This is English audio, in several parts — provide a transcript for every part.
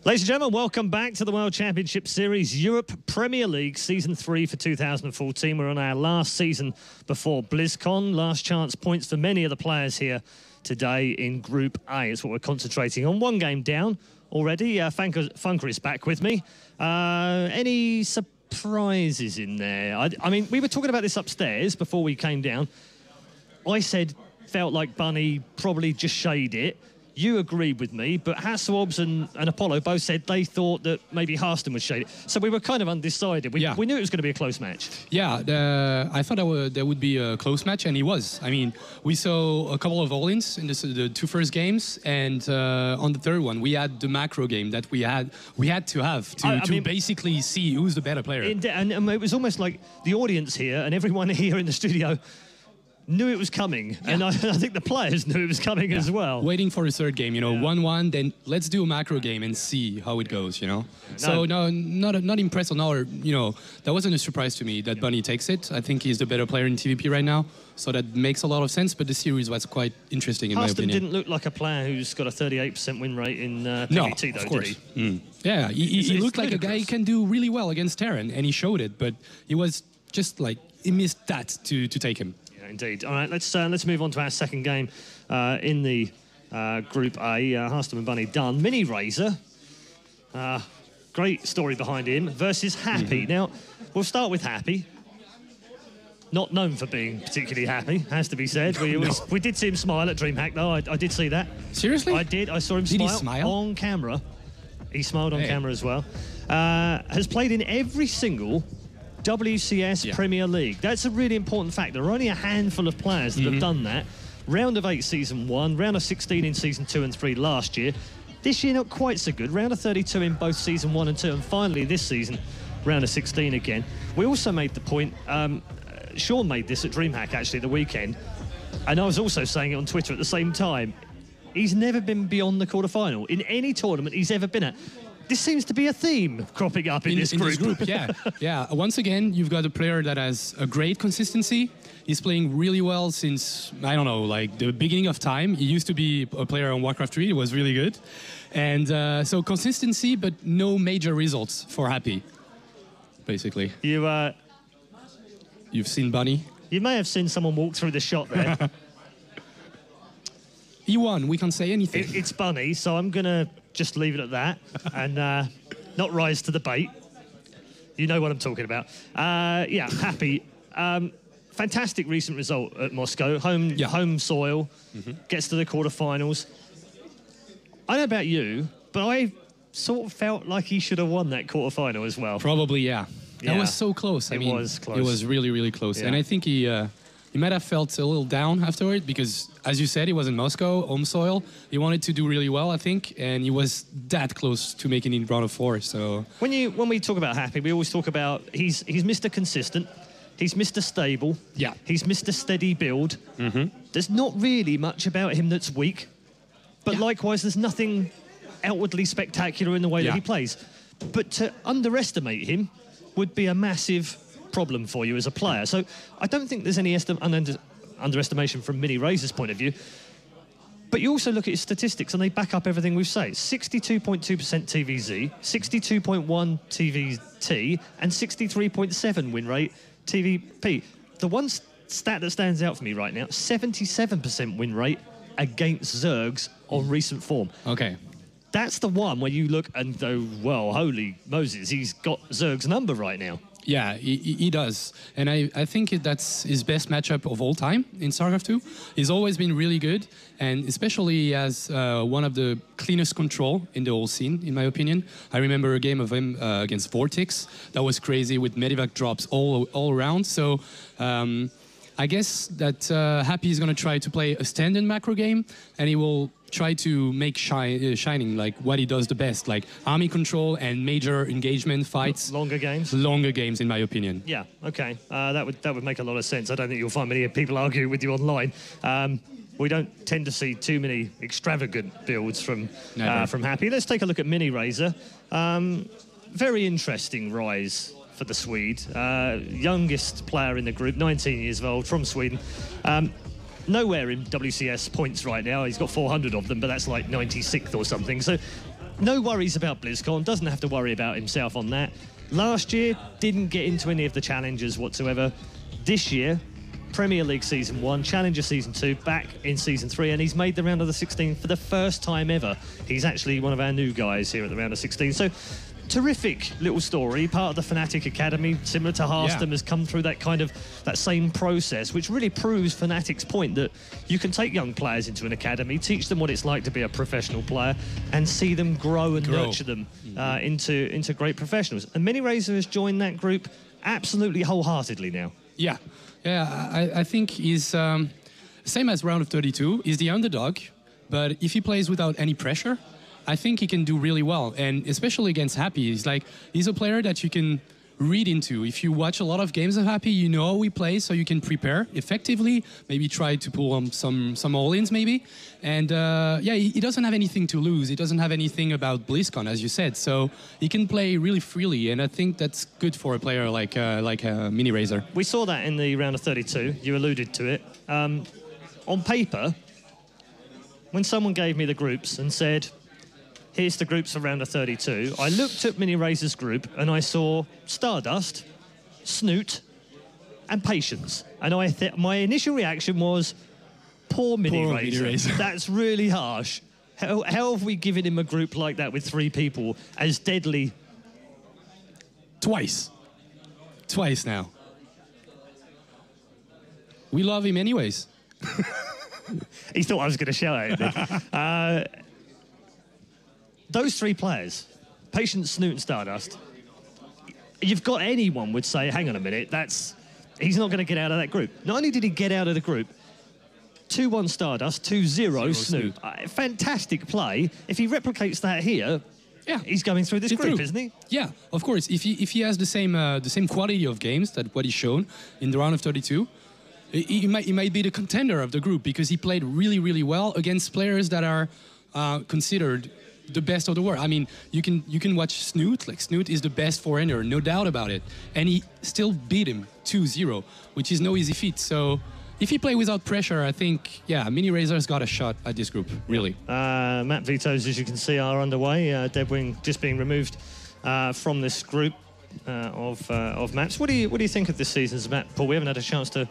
Ladies and gentlemen, welcome back to the World Championship Series Europe Premier League Season 3 for 2014. We're on our last season before BlizzCon. Last chance points for many of the players here today in Group A. It's what we're concentrating on. One game down already. Funker is back with me. Any surprises in there? I mean, we were talking about this upstairs before we came down. I said, felt like Bunny probably just shade it. You agreed with me, but Hasselhobbs and Apollo both said they thought that maybe Harston would shade it. So we were kind of undecided. We knew it was going to be a close match. Yeah, I thought there would be a close match, and it was. I mean, we saw a couple of all-ins in the two first games, and on the third one, we had the macro game that we had to have to basically see who's the better player. And it was almost like the audience here and everyone here in the studio knew it was coming, and I think the players knew it was coming as well. Waiting for a third game, 1-1, then let's do a macro game and see how it goes, So no, not impressed on our, that wasn't a surprise to me that Bunny takes it. I think he's the better player in TVP right now, so that makes a lot of sense, but the series was quite interesting in my opinion. Didn't look like a player who's got a 38% win rate in ZvT, though, of course. did he? Yeah, he looked like a guy who can do really well against Terran, and he showed it, but he was just like, he missed that to take him. Indeed. All right, let's move on to our second game in the Group A. Harston and Bunny done. Miniraser, great story behind him, versus Happy. Now, we'll start with Happy. Not known for being particularly happy, has to be said. We did see him smile at DreamHack, though. I did see that. Seriously? I did. I saw him smile on camera. He smiled on camera as well. Has played in every single WCS Premier League. That's a really important fact. There are only a handful of players that have done that. Round of 8 Season 1, round of 16 in Season 2 and 3 last year. This year, not quite so good. Round of 32 in both Season 1 and 2, and finally this season, round of 16 again. We also made the point, Sean made this at DreamHack actually the weekend, and I was also saying it on Twitter at the same time. He's never been beyond the quarterfinal in any tournament he's ever been at. This seems to be a theme cropping up in this group. Yeah. Once again, you've got a player that has a great consistency. He's playing really well since, I don't know, like the beginning of time. He used to be a player on Warcraft 3. He was really good. And so consistency, but no major results for Happy, basically. You've seen Bunny? You may have seen someone walk through the shot there. He won. We can't say anything. It's Bunny, so I'm going to just leave it at that and not rise to the bait. You know what I'm talking about. Yeah, Happy. Fantastic recent result at Moscow. Home soil. Gets to the quarterfinals. I don't know about you, but I sort of felt like he should have won that quarterfinal as well. Probably, yeah. That was so close. It was close. It was really, really close. Yeah. And I think he might have felt a little down afterward because, as you said, he was in Moscow, home soil. He wanted to do really well, I think, and he was that close to making it in round of 4. So when we talk about Happy, we always talk about he's Mr. Consistent, he's Mr. Stable, he's Mr. Steady Build. There's not really much about him that's weak, but likewise, there's nothing outwardly spectacular in the way that he plays. But to underestimate him would be a massive problem for you as a player. So I don't think there's any underestimation from Miniraser's point of view. But you also look at his statistics and they back up everything we've said. 62.2% TVZ, 62.1 TVT, and 63.7 win rate TVP. The one stat that stands out for me right now, 77% win rate against Zergs on recent form. Okay. That's the one where you look and go, well, holy Moses, he's got Zerg's number right now. Yeah, he does. And I think that's his best matchup of all time in StarCraft 2. He's always been really good, and especially he has one of the cleanest control in the whole scene, in my opinion. I remember a game of him against Vortex. That was crazy with medivac drops all around. So I guess that Happy is going to try to play a standard macro game, and he will try to make shining like what he does the best, like army control and major engagement fights. Longer games? Longer games, in my opinion. Yeah, okay. That would make a lot of sense. I don't think you'll find many people argue with you online. We don't tend to see too many extravagant builds from Happy. Let's take a look at Miniraser. Very interesting rise for the Swede. Youngest player in the group, 19 years old, from Sweden. Nowhere in WCS points right now. He's got 400 of them, but that's like 96th or something. So no worries about BlizzCon, doesn't have to worry about himself on that. Last year, didn't get into any of the challenges whatsoever. This year, Premier League Season 1, Challenger Season 2, back in Season 3, and he's made the round of the 16 for the first time ever. He's actually one of our new guys here at the round of 16. So, terrific little story, part of the Fnatic Academy, similar to Hearthstone, has come through that same process, which really proves Fnatic's point that you can take young players into an academy, teach them what it's like to be a professional player, and see them grow and nurture them into great professionals. And Miniraser has joined that group absolutely wholeheartedly now. Yeah, I think he's same as round of 32. He's the underdog, but if he plays without any pressure, I think he can do really well, and especially against Happy. He's a player that you can read into. If you watch a lot of games of Happy, you know how he plays, so you can prepare effectively, maybe try to pull some all-ins maybe. And he doesn't have anything to lose. He doesn't have anything about BlizzCon, as you said, so he can play really freely, and I think that's good for a player like Miniraser. We saw that in the round of 32. You alluded to it. On paper, when someone gave me the groups and said, here's the groups for round of 32, I looked at Miniraser's group and I saw Stardust, Snoot, and Patience. And my initial reaction was, poor Miniraser. That's really harsh. How have we given him a group like that with 3 people as deadly? Twice now. We love him anyways. He thought I was going to shout at him. Those 3 players, Patience, Snoot, and Stardust, you've got anyone would say, hang on a minute, he's not going to get out of that group. Not only did he get out of the group, 2-1 Stardust, 2-0 Snoot. Fantastic play. If he replicates that here, he's going through this group, isn't he? Yeah, of course. If he has the same quality of games that what he's shown in the round of 32, he might be the contender of the group, because he played really, really well against players that are considered the best of the world. I mean, you can watch Snoot. Like, Snoot is the best foreigner, no doubt about it, and he still beat him 2-0, which is no easy feat. So if he play without pressure, I think Miniraser's got a shot at this group, really. Map vetoes, as you can see, are underway. Deadwing just being removed from this group of maps. What do you think of this season's map, Paul? We haven't had a chance to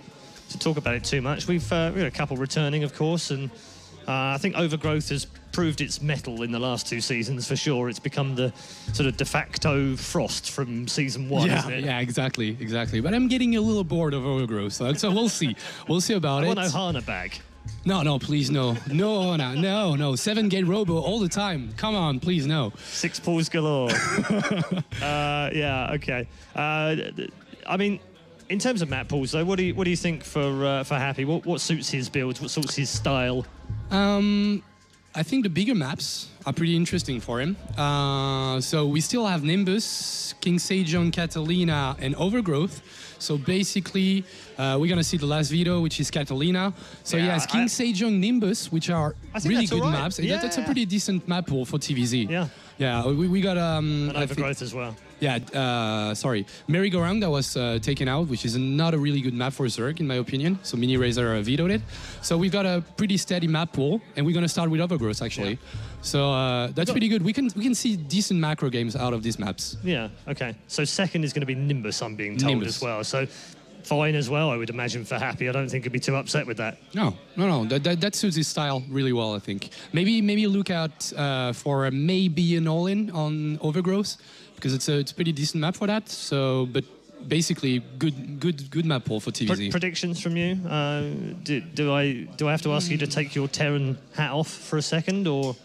talk about it too much. We've got a couple returning, of course, and I think Overgrowth has proved its mettle in the last 2 seasons, for sure. It's become the sort of de facto Frost from season 1, isn't it? Yeah, exactly. But I'm getting a little bored of Overgrowth, so we'll see. We'll see about it. I want Ohana back. No, please, no. No Ohana, no. 7-gate Robo all the time. Come on, please, no. 6 pulls galore. Okay. I mean, in terms of map pools, though, what do you think for Happy? What suits his build? What suits his style? I think the bigger maps are pretty interesting for him. So we still have Nimbus, King Sejong, Catalina, and Overgrowth. So basically, we're going to see the last veto, which is Catalina. So he has King Sejong, Nimbus, which are really good maps. Yeah. That's a pretty decent map pool for TVZ. Yeah, we got... and Overgrowth as well. Yeah, sorry. Merry-Go-Round that was taken out, which is not a really good map for Zerg, in my opinion. So Miniraser vetoed it. So we've got a pretty steady map pool, and we're going to start with Overgrowth, actually. So that's pretty good. We can see decent macro games out of these maps. Yeah, okay. So second is going to be Nimbus, I'm being told, as well. So fine as well, I would imagine, for Happy. I don't think he'd be too upset with that. No. That suits his style really well, I think. Maybe look out for maybe an all-in on Overgrowth, because it's a pretty decent map for that. So, but basically, good map pool for TVZ. Predictions from you? Do I have to ask you to take your Terran hat off for a second, or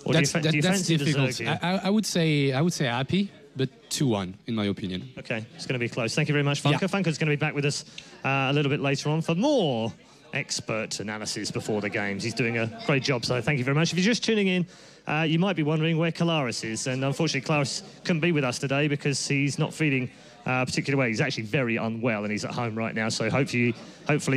do you fancy difficult. the Zerg? I would say Happy, but 2-1 in my opinion. Okay, it's going to be close. Thank you very much, Funker. Yeah. Funker's going to be back with us a little bit later on for more expert analysis before the games. He's doing a great job, so thank you very much. If you're just tuning in, you might be wondering where Kalaris is, and unfortunately Kalaris couldn't be with us today because he's not feeling particular way. He's actually very unwell and he's at home right now, so hopefully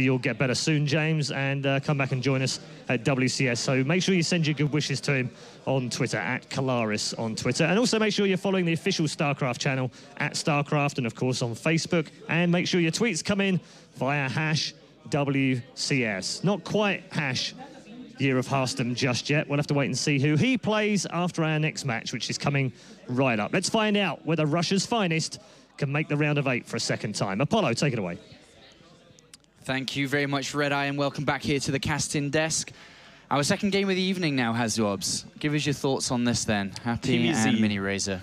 you'll get better soon, James, and come back and join us at WCS. So make sure you send your good wishes to him on Twitter, at Kalaris on Twitter, and also make sure you're following the official StarCraft channel at StarCraft, and of course on Facebook, and make sure your tweets come in via #WCS. Not quite year of Hearthstone just yet. We'll have to wait and see who he plays after our next match, which is coming right up. Let's find out whether Russia's finest can make the round of 8 for a second time. Apollo, take it away. Thank you very much, Red Eye, and welcome back here to the casting desk. Our second game of the evening now, Hazobs. Give us your thoughts on this then. Happy and Miniraser.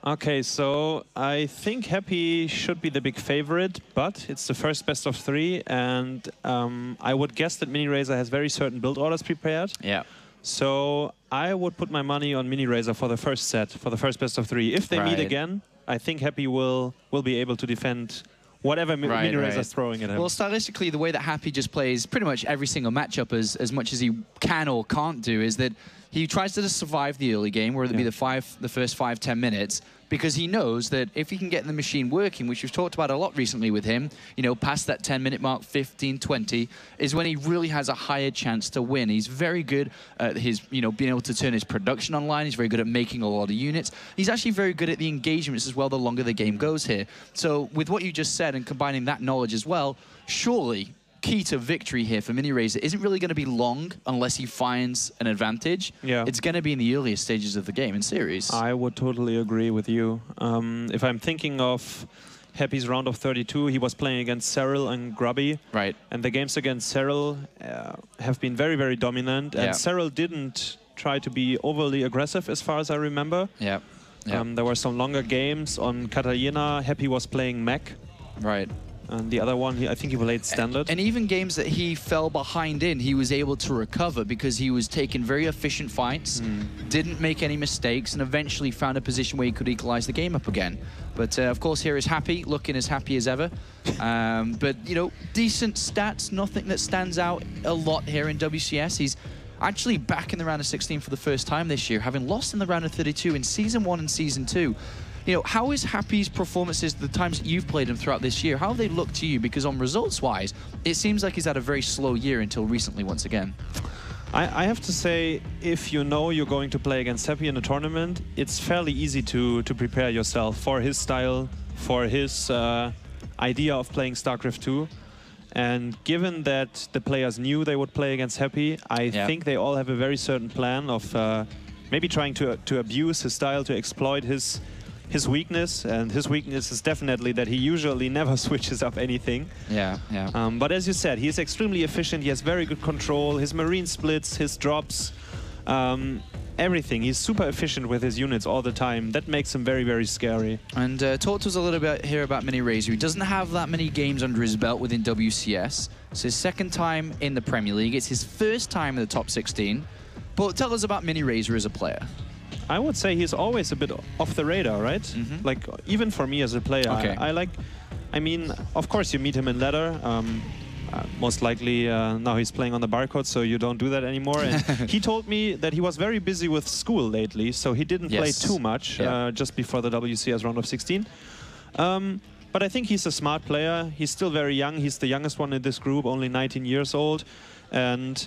Okay, so I think Happy should be the big favorite, but it's the first best of 3, and I would guess that Miniraser has very certain build orders prepared. Yeah. So I would put my money on Miniraser for the first set, for the first best of 3. If they meet again, I think Happy will be able to defend whatever Miniraser is throwing at him. Well, stylistically, the way that Happy just plays pretty much every single matchup as much as he can or can't do is that he tries to just survive the early game, whether it be the first 5-10 minutes, because he knows that if he can get the machine working, which we've talked about a lot recently with him, you know, past that 10-minute mark, 15, 20, is when he really has a higher chance to win. He's very good at his, you know, being able to turn his production online. He's very good at making a lot of units. He's actually very good at the engagements as well, the longer the game goes here. So with what you just said and combining that knowledge as well, surely key to victory here for Miniraser isn't really going to be long unless he finds an advantage. Yeah. It's going to be in the earliest stages of the game in series. I would totally agree with you. If I'm thinking of Happy's round of 32, he was playing against Cyril and Grubby. Right. And the games against Cyril have been very, very dominant. And Cyril didn't try to be overly aggressive as far as I remember. Yeah. There were some longer games on Katarina. Happy was playing mech. Right. And the other one, I think he played standard. And even games that he fell behind in, he was able to recover because he was taking very efficient fights, didn't make any mistakes, and eventually found a position where he could equalize the game up again. But of course, here is Happy, looking as happy as ever. But, you know, decent stats, nothing that stands out a lot here in WCS. He's actually back in the round of 16 for the first time this year, having lost in the round of 32 in Season 1 and Season 2. You know, how is Happy's performances the times that you've played him throughout this year? How have they looked to you? Because on results-wise, it seems like he's had a very slow year until recently once again. I have to say, if you know you're going to play against Happy in a tournament, it's fairly easy to prepare yourself for his style, for his idea of playing StarCraft 2. And given that the players knew they would play against Happy, I think they all have a very certain plan of maybe trying to abuse his style, to exploit his weakness, and his weakness is definitely that he usually never switches up anything. But as you said, he is extremely efficient. He has very good control. His marine splits, his drops, everything. He's super efficient with his units all the time. That makes him very, very scary. And talk to us a little bit here about Miniraser. He doesn't have that many games under his belt within WCS. It's his second time in the Premier League. It's his first time in the top 16. But tell us about Miniraser as a player. I would say he's always a bit off the radar, right? Like, even for me as a player, I mean, of course you meet him in ladder. Most likely now he's playing on the barcode, so you don't do that anymore. And he told me that he was very busy with school lately, so he didn't play too much just before the WCS round of 16. But I think he's a smart player. He's still very young. He's the youngest one in this group, only 19 years old. And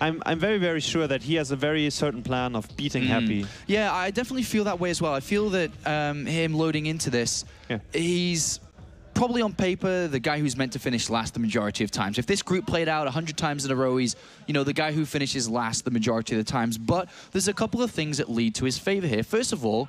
I'm very, very sure that he has a very certain plan of beating Happy. Yeah, I definitely feel that way as well. I feel that him loading into this, he's probably on paper the guy who's meant to finish last the majority of times. If this group played out 100 times in a row, he's, you know, the guy who finishes last the majority of the times. But there's a couple of things that lead to his favor here. First of all,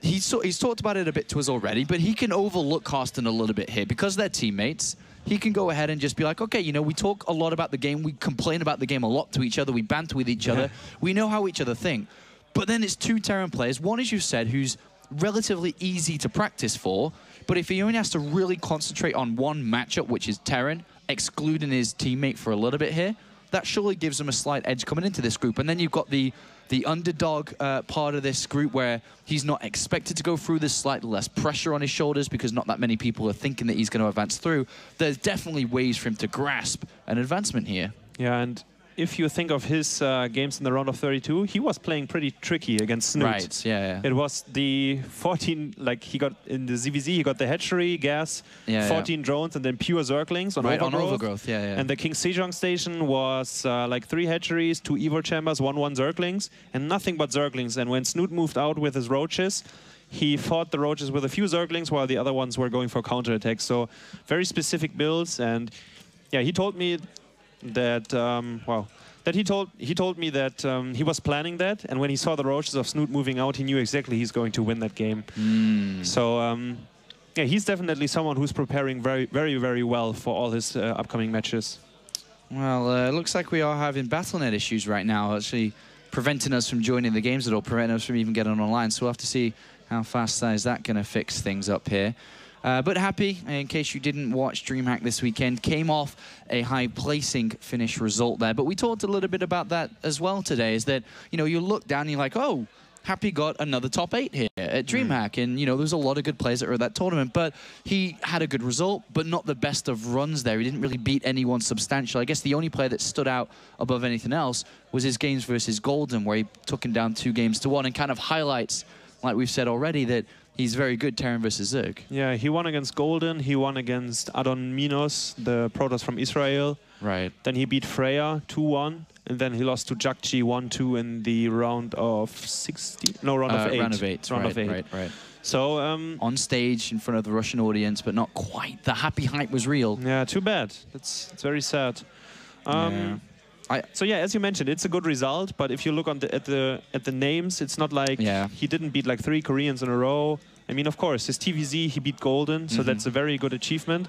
he's talked about it a bit to us already, but he can overlook Hearthstone a little bit here because they're teammates. He can go ahead and just be like, okay, you know, we talk a lot about the game. We complain about the game a lot to each other. We banter with each other. We know how each other think. But then it's two Terran players. One, as you said, who's relatively easy to practice for. But if he only has to really concentrate on one matchup, which is Terran, excluding his teammate for a little bit here, that surely gives him a slight edge coming into this group. And then you've got the underdog part of this group where he's not expected to go through. There's slightly less pressure on his shoulders because not that many people are thinking that he's going to advance through. There's definitely ways for him to grasp an advancement here. Yeah, and if you think of his games in the round of 32, he was playing pretty tricky against Snoot. Right, yeah. It was the 14, like he got in the ZvT, he got the hatchery, gas, 14 drones, and then pure Zerglings on Overgrowth. On Overgrowth, And the King Sejong station was like 3 hatcheries, 2 Evo chambers, 1 Zerglings, and nothing but Zerglings. And when Snoot moved out with his roaches, he fought the roaches with a few Zerglings while the other ones were going for counterattacks. So very specific builds. And yeah, he told me that, well, That he told me that he was planning that, and when he saw the roaches of Snoot moving out, he knew exactly he's going to win that game. So yeah, he's definitely someone who's preparing very, very, very well for all his upcoming matches. Well, it looks like we are having Battle.net issues right now, actually preventing us from joining the games at all, preventing us from even getting online. So we'll have to see how fast is that going to fix things up here. But happy, in case you didn't watch DreamHack this weekend, came off a high placing finish result there. But we talked a little bit about that as well today, is that, you know, you look down and you're like, oh, Happy got another top 8 here at DreamHack. And, you know, there's a lot of good players that were at that tournament. But he had a good result, but not the best of runs there. He didn't really beat anyone substantial. I guess the only player that stood out above anything else was his games versus Golden, where he took him down 2-1 and kind of highlights, like we've said already, that he's very good, Terran versus Zerg. Yeah, he won against Golden. He won against Adon Minos, the Protoss from Israel. Right. Then he beat Freya 2-1. And then he lost to Jakji 1-2 in the round of 16. No, round of 8. Round of 8. Round of 8. Right. So on stage in front of the Russian audience, but not quite. The happy hype was real. Yeah, too bad. It's very sad. So yeah, as you mentioned, it's a good result. But if you look on at the names, it's not like he didn't beat like 3 Koreans in a row. I mean, of course, his TVZ he beat Golden, so that's a very good achievement.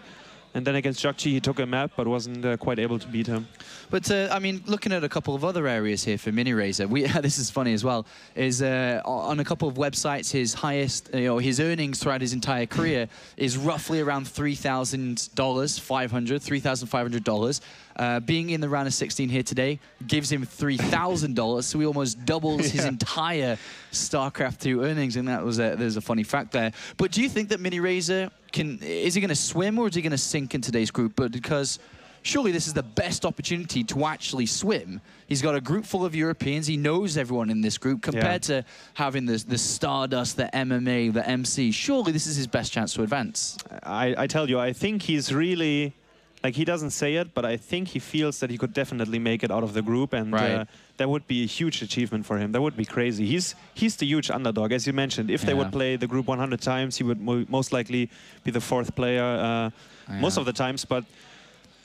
And then against Jakji, he took a map, but wasn't quite able to beat him. But, I mean, looking at a couple of other areas here for Miniraser, this is funny as well, is on a couple of websites, his highest, his earnings throughout his entire career is roughly around $3,500, $3,500. Being in the round of 16 here today gives him $3,000, so he almost doubles his entire StarCraft 2 earnings, and there's a funny fact there. But do you think that Miniraser is he going to swim or is he going to sink in today's group? But because surely this is the best opportunity to actually swim. He's got a group full of Europeans. He knows everyone in this group compared to having the Stardust, the MMA, the MC. Surely this is his best chance to advance. I tell you, I think he's really... Like, he doesn't say it, but I think he feels that he could definitely make it out of the group, and that would be a huge achievement for him. That would be crazy. He's the huge underdog, as you mentioned. If they would play the group 100 times, he would most likely be the 4th player most of the times. But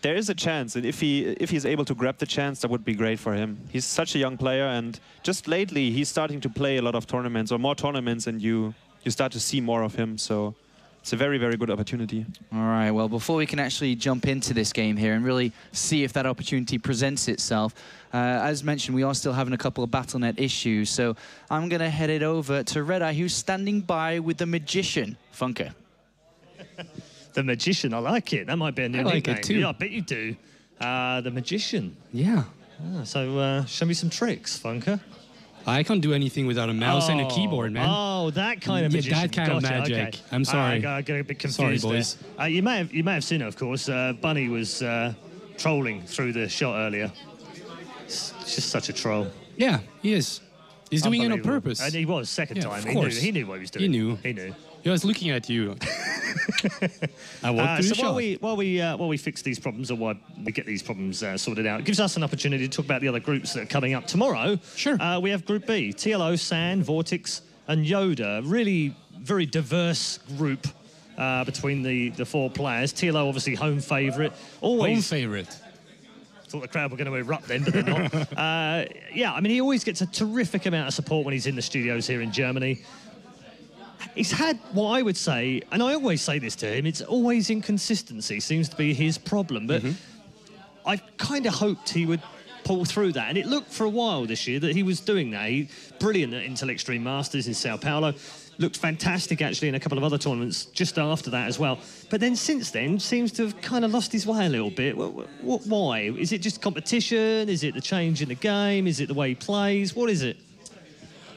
there is a chance, and if he's able to grab the chance, that would be great for him. He's such a young player, and just lately he's starting to play a lot of tournaments, or more tournaments, and you start to see more of him. So it's a very, very good opportunity. All right, well, before we can actually jump into this game here and really see if that opportunity presents itself, as mentioned, we are still having a couple of Battle.net issues, so I'm going to head it over to Redeye, who's standing by with the Magician, Funker. The Magician, I like it. That might be a new nickname. I like it too. Yeah, I bet you do. The Magician. Yeah. So show me some tricks, Funker. I can't do anything without a mouse and a keyboard, man. Oh, that kind of magician. That kind of magic. Okay. I'm sorry. I got a bit confused. Sorry, boys. You may have seen it, of course. Bunny was trolling through the shot earlier. It's just such a troll. Yeah, he is. He's doing it on purpose. And he was second time. Of course. He knew what he was doing. He knew. He was looking at you. I walked through the shot. While we fix these problems, or while we get these problems sorted out, it gives us an opportunity to talk about the other groups that are coming up tomorrow. Sure. We have Group B: TLO, San, Vortex, and Yoda. Really very diverse group between the 4 players. TLO obviously home favourite. Home favourite. Thought the crowd were going to erupt then, but they're not. Yeah, I mean, he always gets a terrific amount of support when he's in the studios here in Germany. He's had what I would say, and I always say this to him, it's always inconsistency seems to be his problem, but I kind of hoped he would pull through that, and it looked for a while this year that he was doing that. Brilliant at Intel Extreme Masters in Sao Paulo, looked fantastic actually in a couple of other tournaments just after that as well, but then since then seems to have kind of lost his way a little bit. Why? Is it just competition? Is it the change in the game? Is it the way he plays? What is it?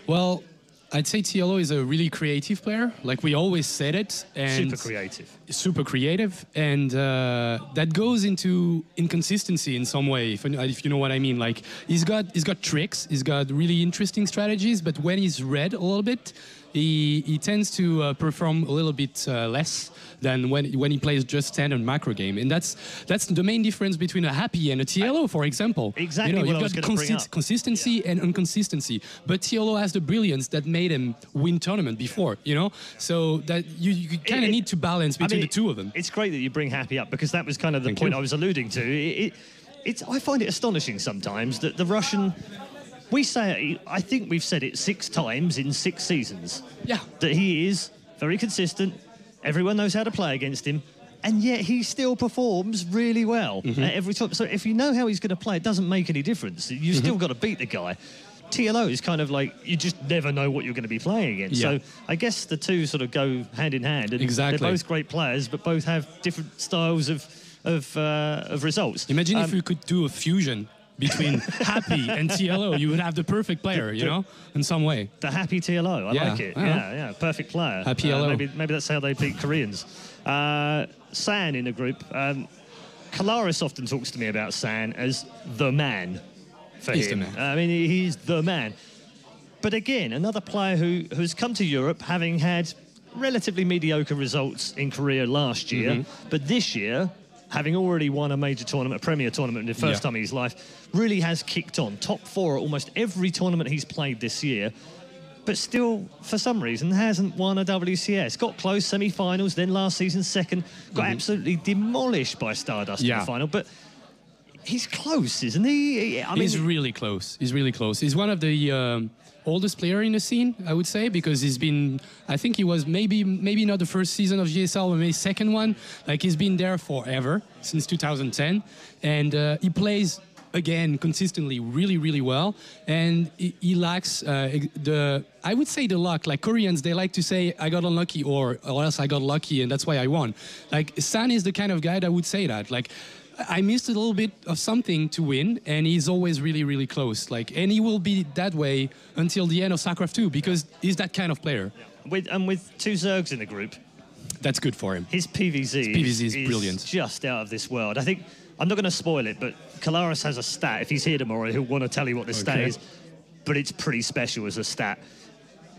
Well, I'd say TLO is a really creative player, like we always said it. And super creative, and that goes into inconsistency in some way, if you know what I mean. Like he's got tricks, he's got really interesting strategies, but when he's read a little bit, he tends to perform a little bit less than when he plays just standard macro game, and that's the main difference between a Happy and a TLO, for example. Exactly, you've got consistency and inconsistency, but TLO has the brilliance that made him win tournament before, so that you kind of need to balance between the two of them. It's great that you bring Happy up, because that was kind of the point I was alluding to. I find it astonishing sometimes that the Russian, we say it, I think we've said it 6 times in 6 seasons. Yeah. That he is very consistent, everyone knows how to play against him, and yet he still performs really well every time. So if you know how he's going to play, it doesn't make any difference. You've still got to beat the guy. TLO is kind of like, you just never know what you're going to be playing against. Yeah. So I guess the two sort of go hand in hand. And exactly. They're both great players, but both have different styles of results. Imagine if we could do a fusion between Happy and TLO. You would have the perfect player, you know, in some way. The Happy TLO, I like it. Yeah, perfect player. Happy TLO. Maybe that's how they beat Koreans. San in the group. Kalaris often talks to me about San as the man for He's him. the man. I mean, he's the man. But again, another player who's come to Europe having had relatively mediocre results in Korea last year, but this year, having already won a major tournament, a Premier tournament in the first time in his life, really has kicked on. Top 4 at almost every tournament he's played this year, but still, for some reason, hasn't won a WCS. Got close, semi-finals, then last season second, got absolutely demolished by Stardust in the final, but he's close, isn't he? I mean, he's really close. He's really close. He's one of the oldest player in the scene, I would say, because he's been, I think he was maybe not the first season of GSL, but maybe second one. Like, he's been there forever, since 2010. And he plays, again, consistently really, really well. And he lacks I would say the luck. Like, Koreans, they like to say, I got unlucky, or else I got lucky, and that's why I won. Like, San is the kind of guy that would say that. Like, I missed a little bit of something to win, and he's always really, really close. Like, and he will be that way until the end of StarCraft 2, because he's that kind of player. With 2 Zergs in the group, that's good for him. His PVZ is brilliant, just out of this world. I think, I'm not going to spoil it, but Kalaris has a stat. If he's here tomorrow, he'll want to tell you what the stat is, but it's pretty special as a stat.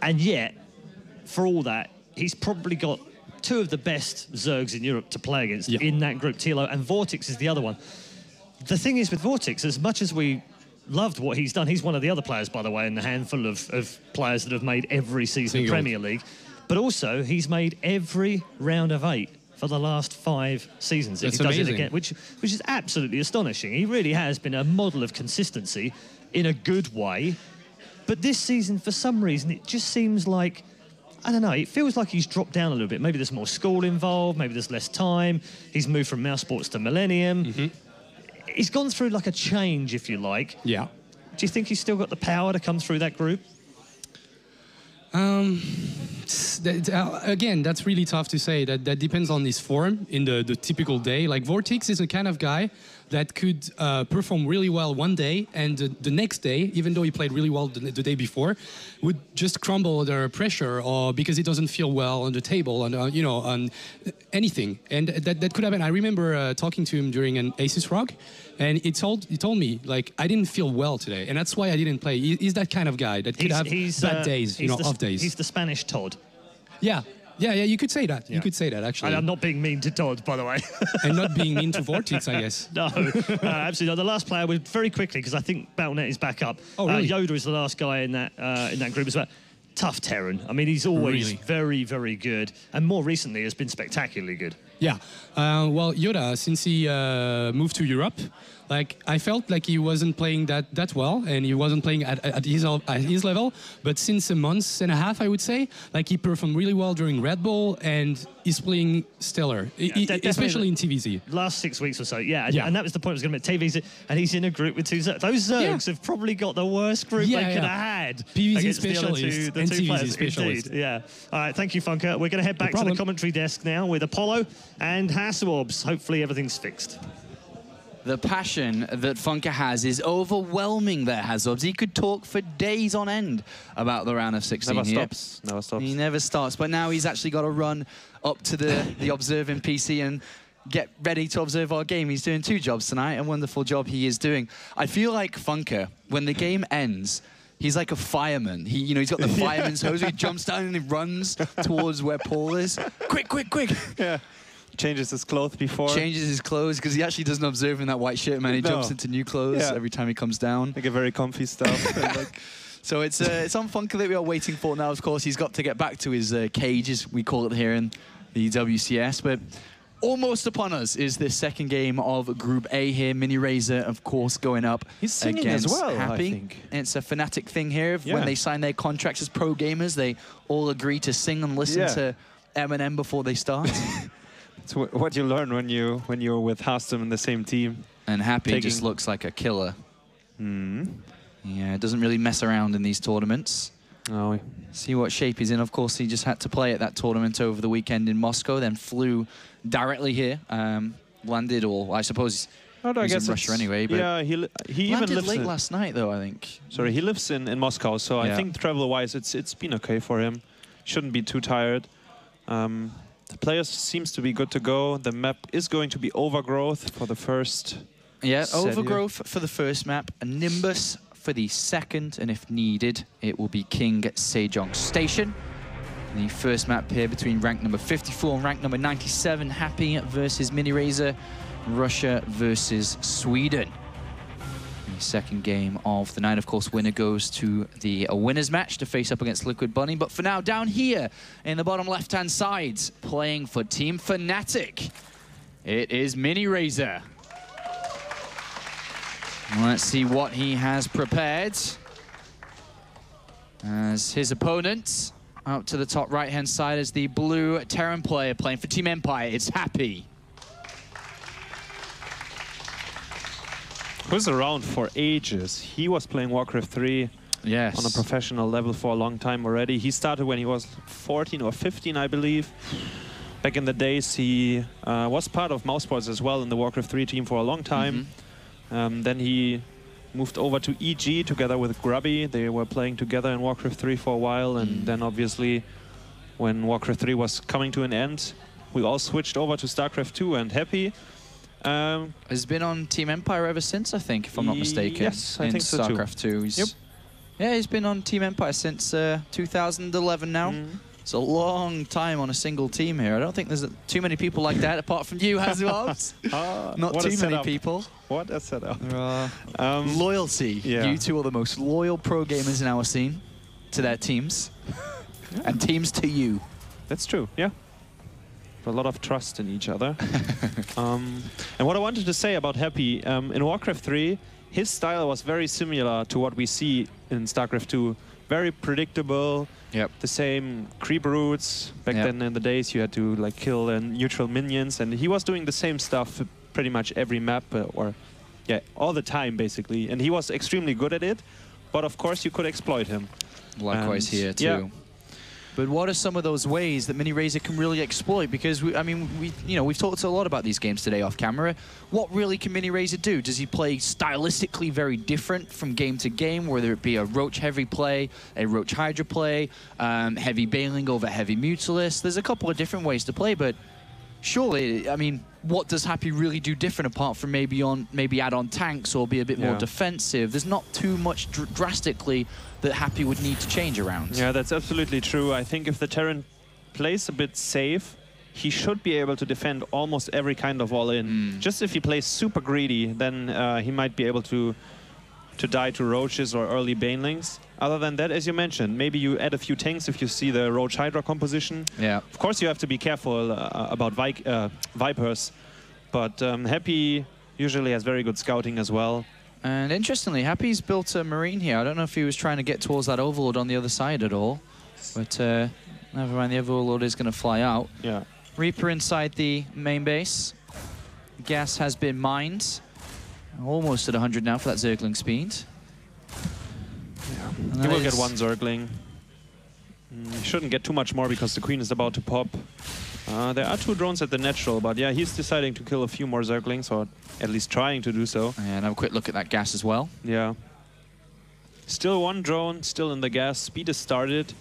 And yet, for all that, he's probably got 2 of the best Zergs in Europe to play against in that group. TLO and Vortex is the other one. The thing is with Vortex, as much as we loved what he's done, he's one of the other players, by the way, in the handful of players that have made every season in Premier League. But also, he's made every round of 8 for the last 5 seasons. That's if he does amazing. it again, which is absolutely astonishing. He really has been a model of consistency in a good way. But this season, for some reason, it just seems like, I don't know, it feels like he's dropped down a little bit. Maybe there's more school involved, maybe there's less time. He's moved from Mouse Sports to Millennium. He's gone through like a change, if you like. Yeah. Do you think he's still got the power to come through that group? Again, that's really tough to say. That depends on his form in the typical day. Like, Vortex is a kind of guy that could perform really well one day, and the next day, even though he played really well the day before, would just crumble under pressure, or because he doesn't feel well on the table, and you know, on anything. And that could happen. I remember talking to him during an Aces Rock, and he told me, like, I didn't feel well today, and that's why I didn't play. He's that kind of guy that could have bad days, you know, off days. He's the Spanish Todd. Yeah, you could say that. You could say that, actually. And I'm not being mean to Todd, by the way. And not being mean to Vortex, I guess. No, absolutely not. The last player, very quickly, because I think Battle.net is back up. Oh, really? Yoda is the last guy in that group as well. Tough Terran. I mean, he's always very, very good. And more recently has been spectacularly good. Yeah. Well, Yoda, since he moved to Europe, like, I felt like he wasn't playing that well, and he wasn't playing at his level. But since a month and a half, I would say, like, he performed really well during Red Bull, and he's playing stellar, especially in TVZ. Last 6 weeks or so, yeah. And that was the point I was going to make. TVZ, and he's in a group with 2 Zergs. Those Zergs have probably got the worst group they could have had. PVZ specialist and TVZ specialist. Indeed, yeah. All right, thank you, Funker. We're going to head back to the commentary desk now with Apollo and Hasselhobbs. Hopefully everything's fixed. The passion that Funker has is overwhelming there, Hasselhobbs. He could talk for days on end about the round of 16 Never here. stops. Never stops. He never stops. But now he's actually got to run up to the observing PC and get ready to observe our game. He's doing 2 jobs tonight, a wonderful job he is doing. I feel like Funker, when the game ends, he's like a fireman. He's got the fireman's hose. He jumps down and he runs towards where Paul is. Quick, quick, quick. Yeah. Changes his clothes before. Changes his clothes, because he actually doesn't observe in that white shirt, man. He jumps into new clothes every time he comes down. Like a very comfy stuff. So it's on Funker that we are waiting for now. Of course, he's got to get back to his cage, as we call it here in the WCS. But almost upon us is this second game of Group A here. Miniraser, of course, going up He's singing against as well, Happy. I think. It's a Fnatic thing here. When they sign their contracts as pro gamers, they all agree to sing and listen to Eminem before they start. It's what you learn when you're with Hastem in the same team. And Happy just looks like a killer. Yeah, doesn't really mess around in these tournaments. Oh. See what shape he's in. Of course, he just had to play at that tournament over the weekend in Moscow, then flew directly here, landed, or I suppose he's in Russia anyway. But yeah, he even lives late last night, though, I think. Sorry, he lives in Moscow, so I think travel-wise, it's been okay for him. Shouldn't be too tired. The players seems to be good to go. The map is going to be Overgrowth for the first. Yeah, Overgrowth for the first map, a Nimbus for the second, and if needed, it will be King Sejong Station. The first map here between rank number 54 and rank number 97, Happy versus Miniraser, Russia versus Sweden. The second game of the night, of course, winner goes to the winners match to face up against Liquid Bunny. But for now, down here in the bottom left-hand side, playing for Team Fnatic, it is Miniraser. Let's see what he has prepared. As his opponent, out to the top right-hand side, is the blue Terran player playing for Team Empire. It's Happy. Who's around for ages. He was playing Warcraft 3 on a professional level for a long time already. He started when he was 14 or 15, I believe. Back in the days, he was part of Mousesports as well in the Warcraft 3 team for a long time. Then he moved over to EG together with Grubby. They were playing together in Warcraft 3 for a while, and then obviously when Warcraft 3 was coming to an end, we all switched over to StarCraft 2, and Happy has been on Team Empire ever since, I think, if I'm not mistaken. Yes, I think so too. StarCraft 2. Yeah, he's been on Team Empire since 2011 now. It's a long time on a single team here. I don't think there's too many people like that, apart from you, Hazard. Not too many people. What a setup. Loyalty. You two are the most loyal pro gamers in our scene to their teams. And teams to you. That's true, yeah. A lot of trust in each other. And what I wanted to say about Happy, in Warcraft 3, his style was very similar to what we see in StarCraft 2. Very predictable. The same creep routes. Back then in the days, you had to like kill neutral minions, and he was doing the same stuff pretty much every map, all the time basically. And he was extremely good at it. But of course, you could exploit him. Likewise here too. Yeah. But what are some of those ways that Miniraser can really exploit? Because we've talked a lot about these games today off camera. What really can Miniraser do? Does he play stylistically very different from game to game, whether it be a Roach heavy play, a Roach Hydra play, heavy Baneling over heavy Mutalist? There's a couple of different ways to play, but surely, I mean, what does Happy really do different apart from maybe add on tanks or be a bit more defensive? There's not too much drastically that Happy would need to change around. Yeah, that's absolutely true. I think if the Terran plays a bit safe, he should be able to defend almost every kind of all-in. Just if he plays super greedy, then he might be able to die to Roaches or early Banelings. Other than that, as you mentioned, maybe you add a few tanks if you see the Roach Hydra composition. Yeah. Of course, you have to be careful about Vipers, but Happy usually has very good scouting as well. And interestingly, Happy's built a Marine here. I don't know if he was trying to get towards that Overlord on the other side at all, but never mind, the Overlord is going to fly out. Yeah. Reaper inside the main base. Gas has been mined. Almost at 100 now for that Zergling speed. Yeah. He will get one Zergling. He shouldn't get too much more because the Queen is about to pop. There are 2 drones at the natural, but yeah, he's deciding to kill a few more Zerglings, or at least trying to do so. And have a quick look at that gas as well. Yeah. Still 1 drone, still in the gas. Speed is started.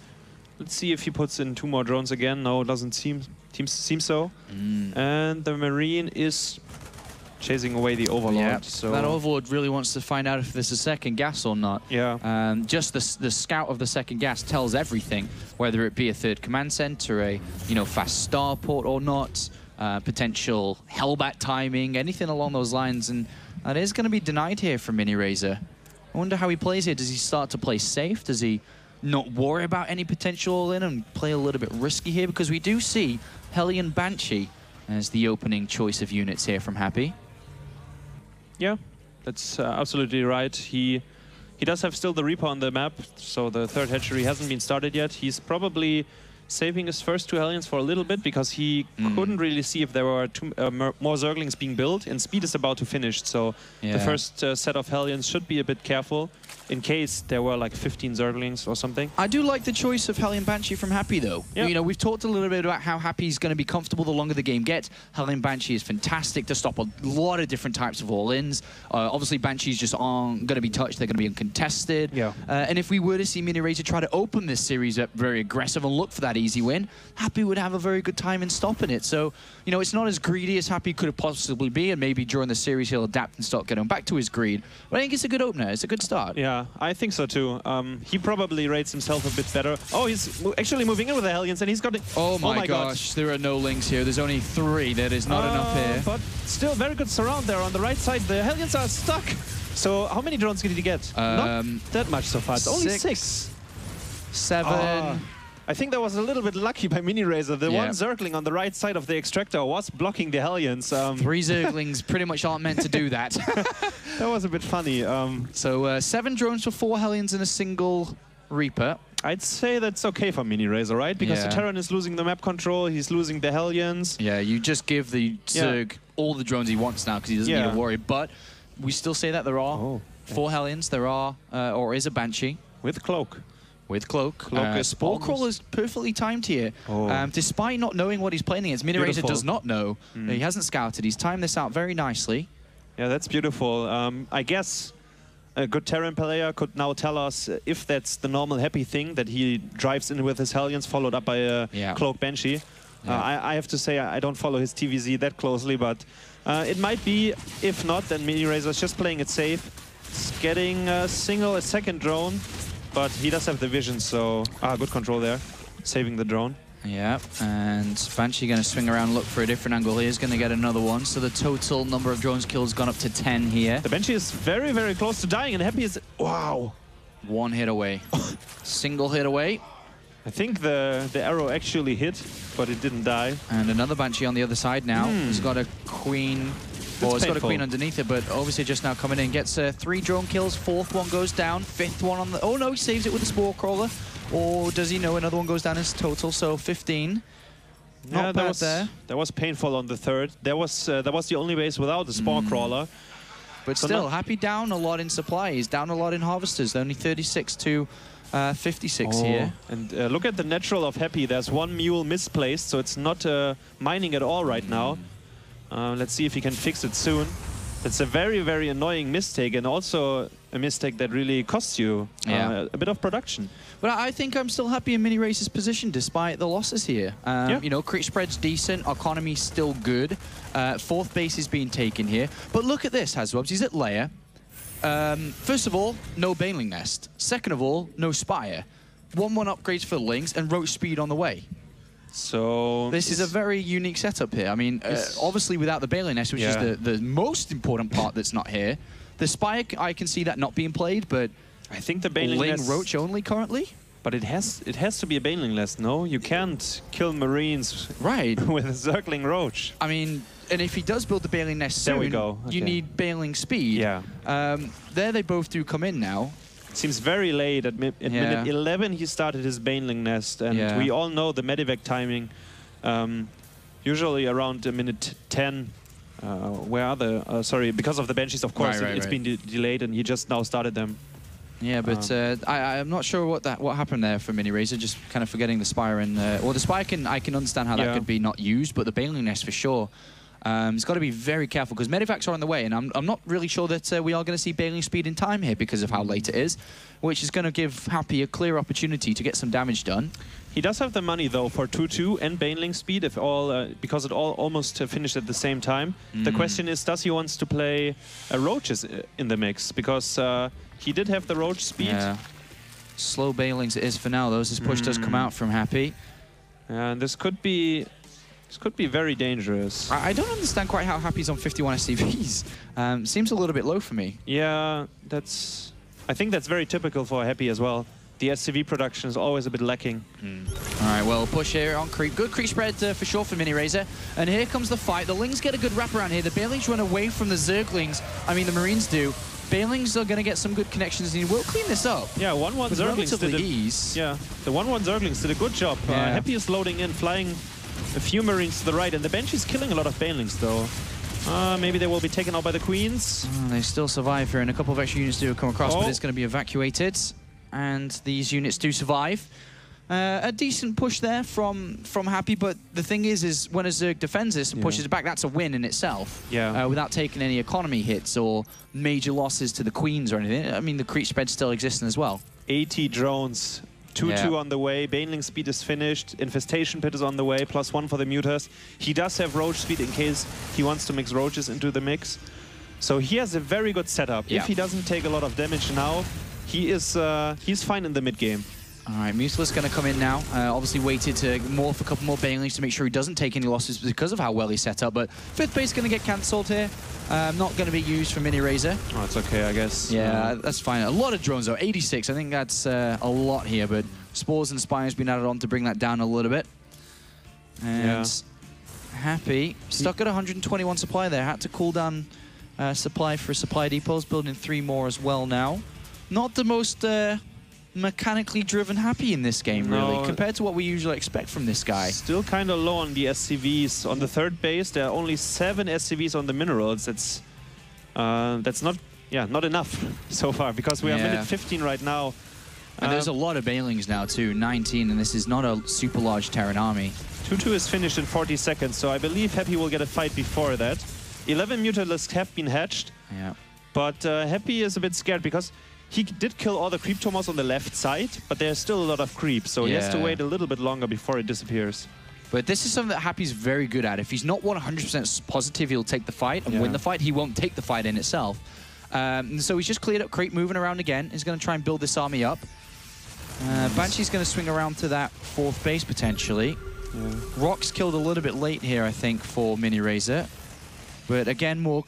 Let's see if he puts in 2 more drones again. No, it doesn't seem so. And the Marine is chasing away the Overlord. Yeah, so that Overlord really wants to find out if there's a second gas or not. Yeah. Just the scout of the second gas tells everything, whether it be a third command center, a fast starport or not, potential Hellbat timing, anything along those lines, and that is going to be denied here from Miniraser. I wonder how he plays here. Does he start to play safe? Does he not worry about any potential all-in and play a little bit risky here? Because we do see Hellion Banshee as the opening choice of units here from Happy. Yeah, that's absolutely right. He does have still the Reaper on the map, so the third hatchery hasn't been started yet. He's probably saving his first 2 Hellions for a little bit because he couldn't really see if there were more Zerglings being built, and speed is about to finish, so the first set of Hellions should be a bit careful in case there were like 15 Zerglings or something. I do like the choice of Hellion Banshee from Happy, though. Yeah. You know, we've talked a little bit about how Happy's going to be comfortable the longer the game gets. Hellion Banshee is fantastic to stop a lot of different types of all-ins. Obviously, Banshees just aren't going to be touched. They're going to be uncontested. Yeah. And if we were to see Miniraser try to open this series up very aggressive and look for that easy win, Happy would have a very good time in stopping it. So, you know, it's not as greedy as Happy could have possibly be, and maybe during the series he'll adapt and start getting back to his greed. But I think it's a good opener. It's a good start. Yeah, I think so too. He probably rates himself a bit better. Oh, he's actually moving in with the Hellions, and he's got it. Oh my gosh, there are no links here. There's only 3. That is not enough here. But still very good surround there on the right side. The Hellions are stuck. So how many drones did he get? Not that much so far. It's only 6. 7. I think that was a little bit lucky by Miniraser. The one Zergling on the right side of the extractor was blocking the Hellions. 3 Zerglings pretty much aren't meant to do that. That was a bit funny. So 7 drones for 4 Hellions and a single Reaper. I'd say that's okay for Miniraser, right? Because the Terran is losing the map control, he's losing the Hellions. Yeah, you just give the Zerg all the drones he wants now because he doesn't need to worry. But we still say that there are 4 Hellions, there are, or is a Banshee. With Cloak. With Cloak. Cloak is Spore Crawler's perfectly timed here. Despite not knowing what he's playing against, Miniraser does not know. He hasn't scouted. He's timed this out very nicely. Yeah, that's beautiful. I guess a good Terran player could now tell us if that's the normal Happy thing, that he drives in with his Hellions followed up by a Cloak Banshee. I have to say I don't follow his TVZ that closely, but it might be. If not, then Miniraser is just playing it safe. It's getting a second drone. But he does have the vision, so good control there, saving the drone. Yeah, and Banshee going to swing around and look for a different angle here. He's going to get another one, so the total number of drones kills gone up to 10 here. The Banshee is very, very close to dying, and Happy is... Wow! 1 hit away. Single hit away. I think the arrow actually hit, but it didn't die. And another Banshee on the other side now. He's got a queen... Well, it's got a queen underneath it, but obviously just now coming in. Gets 3 drone kills, 4th one goes down, 5th one on the... Oh no, he saves it with the Spore Crawler. Or does he know another one goes down as total? So 15. Not bad there. That was painful on the 3rd. That was the only base without the Spore Crawler. But so still, Happy down a lot in supply. He's down a lot in harvesters. Only 36 to 56 here. And look at the natural of Happy. There's 1 mule misplaced, so it's not mining at all right now. Let's see if he can fix it soon. It's a very, very annoying mistake, and also a mistake that really costs you a bit of production. But I think I'm still happy in Miniraser's position despite the losses here. You know, crit spread's decent, economy's still good. 4th base is being taken here. But look at this, Hazwabs. He's at layer. First of all, no Baneling Nest. Second of all, no Spire. 1-1 upgrades for the Lings and Roach speed on the way. So this is a very unique setup here. I mean, obviously without the Baneling Nest, which is the most important part that's not here. The Spire, I can see that not being played, but I think the Baneling Nest Roach only currently. But it has to be a Baneling Nest, no? You can't kill Marines with a Zergling Roach. I mean, and if he does build the Baneling Nest soon, you need Baneling speed. Yeah. There they both do come in now. Seems very late. At minute 11, he started his Baneling Nest, and we all know the Medivac timing. Usually around minute 10. Where are the... sorry, because of the Banshees, of course, it's been delayed, and he just now started them. Yeah, but I'm not sure what happened there for Miniraser. Just kind of forgetting the Spire and well, the Spire I can understand how that could be not used, but the Baneling Nest for sure. He's got to be very careful because Medivacs are on the way, and I'm not really sure that we are going to see Baneling speed in time here because of how late it is, which is going to give Happy a clear opportunity to get some damage done. He does have the money though for 2-2 and Baneling speed, if all because it all almost finished at the same time. The question is, does he want to play Roaches in the mix? Because he did have the Roach speed. Yeah. Slow Banelings it is for now, though, as his push does come out from Happy. And this could be very dangerous. I don't understand quite how Happy's on 51 SCVs. Seems a little bit low for me. Yeah, I think that's very typical for Happy as well. the SCV production is always a bit lacking. All right, well, push here on creep. Good creep spread for sure for Miniraser. And here comes the fight. The Lings get a good wrap around here. The Banelings run away from the Zerglings. I mean, the Marines do. Banelings are going to get some good connections, and he will clean this up. Yeah, 1-1 Zerglings did ease. Yeah, the 1-1 Zerglings did a good job. Yeah. Happy is loading in, flying a few Marines to the right, and the Banshee's killing a lot of Banelings, though. Maybe they will be taken out by the Queens. They still survive here, and a couple of extra units do come across, but it's going to be evacuated. And these units do survive. A decent push there from Happy, but the thing is when a Zerg defends this and pushes it back, that's a win in itself. Yeah. Without taking any economy hits or major losses to the Queens or anything. I mean, the creep spread still existing as well. 80 drones. 2-2 on the way. Baneling speed is finished. Infestation pit is on the way. +1 for the Mutas. He does have Roach speed in case he wants to mix Roaches into the mix. So he has a very good setup. If he doesn't take a lot of damage now, he's fine in the mid game. All right, Mutalisk going to come in now. Obviously waited to morph a couple more Banelings to make sure he doesn't take any losses because of how well he's set up. But 5th base going to get cancelled here. Not going to be used for Miniraser. Oh, it's okay, I guess. Yeah, that's fine. A lot of drones, though. 86. I think that's a lot here. But Spores and Spires been added on to bring that down a little bit. And Happy. Stuck at 121 supply there. Had to cool down supply for supply depots. Building 3 more as well now. Not the most mechanically driven Happy in this game, really, compared to what we usually expect from this guy. Still kind of low on the SCVs. On the 3rd base, there are only 7 SCVs on the minerals. That's not enough so far, because we are minute 15 right now. And there's a lot of Banelings now too, 19, and this is not a super large Terran army. 2-2 is finished in 40 seconds, so I believe Happy will get a fight before that. 11 Mutalisks have been hatched, but Happy is a bit scared because he did kill all the creep Thomas on the left side, but there's still a lot of creep, so he has to wait a little bit longer before it disappears. But this is something that Happy's very good at. If he's not 100% positive he'll take the fight and win the fight, he won't take the fight in itself. So he's just cleared up creep, moving around again. He's going to try and build this army up. Banshee's going to swing around to that 4th base, potentially. Rock's killed a little bit late here, I think, for Miniraser. But again, more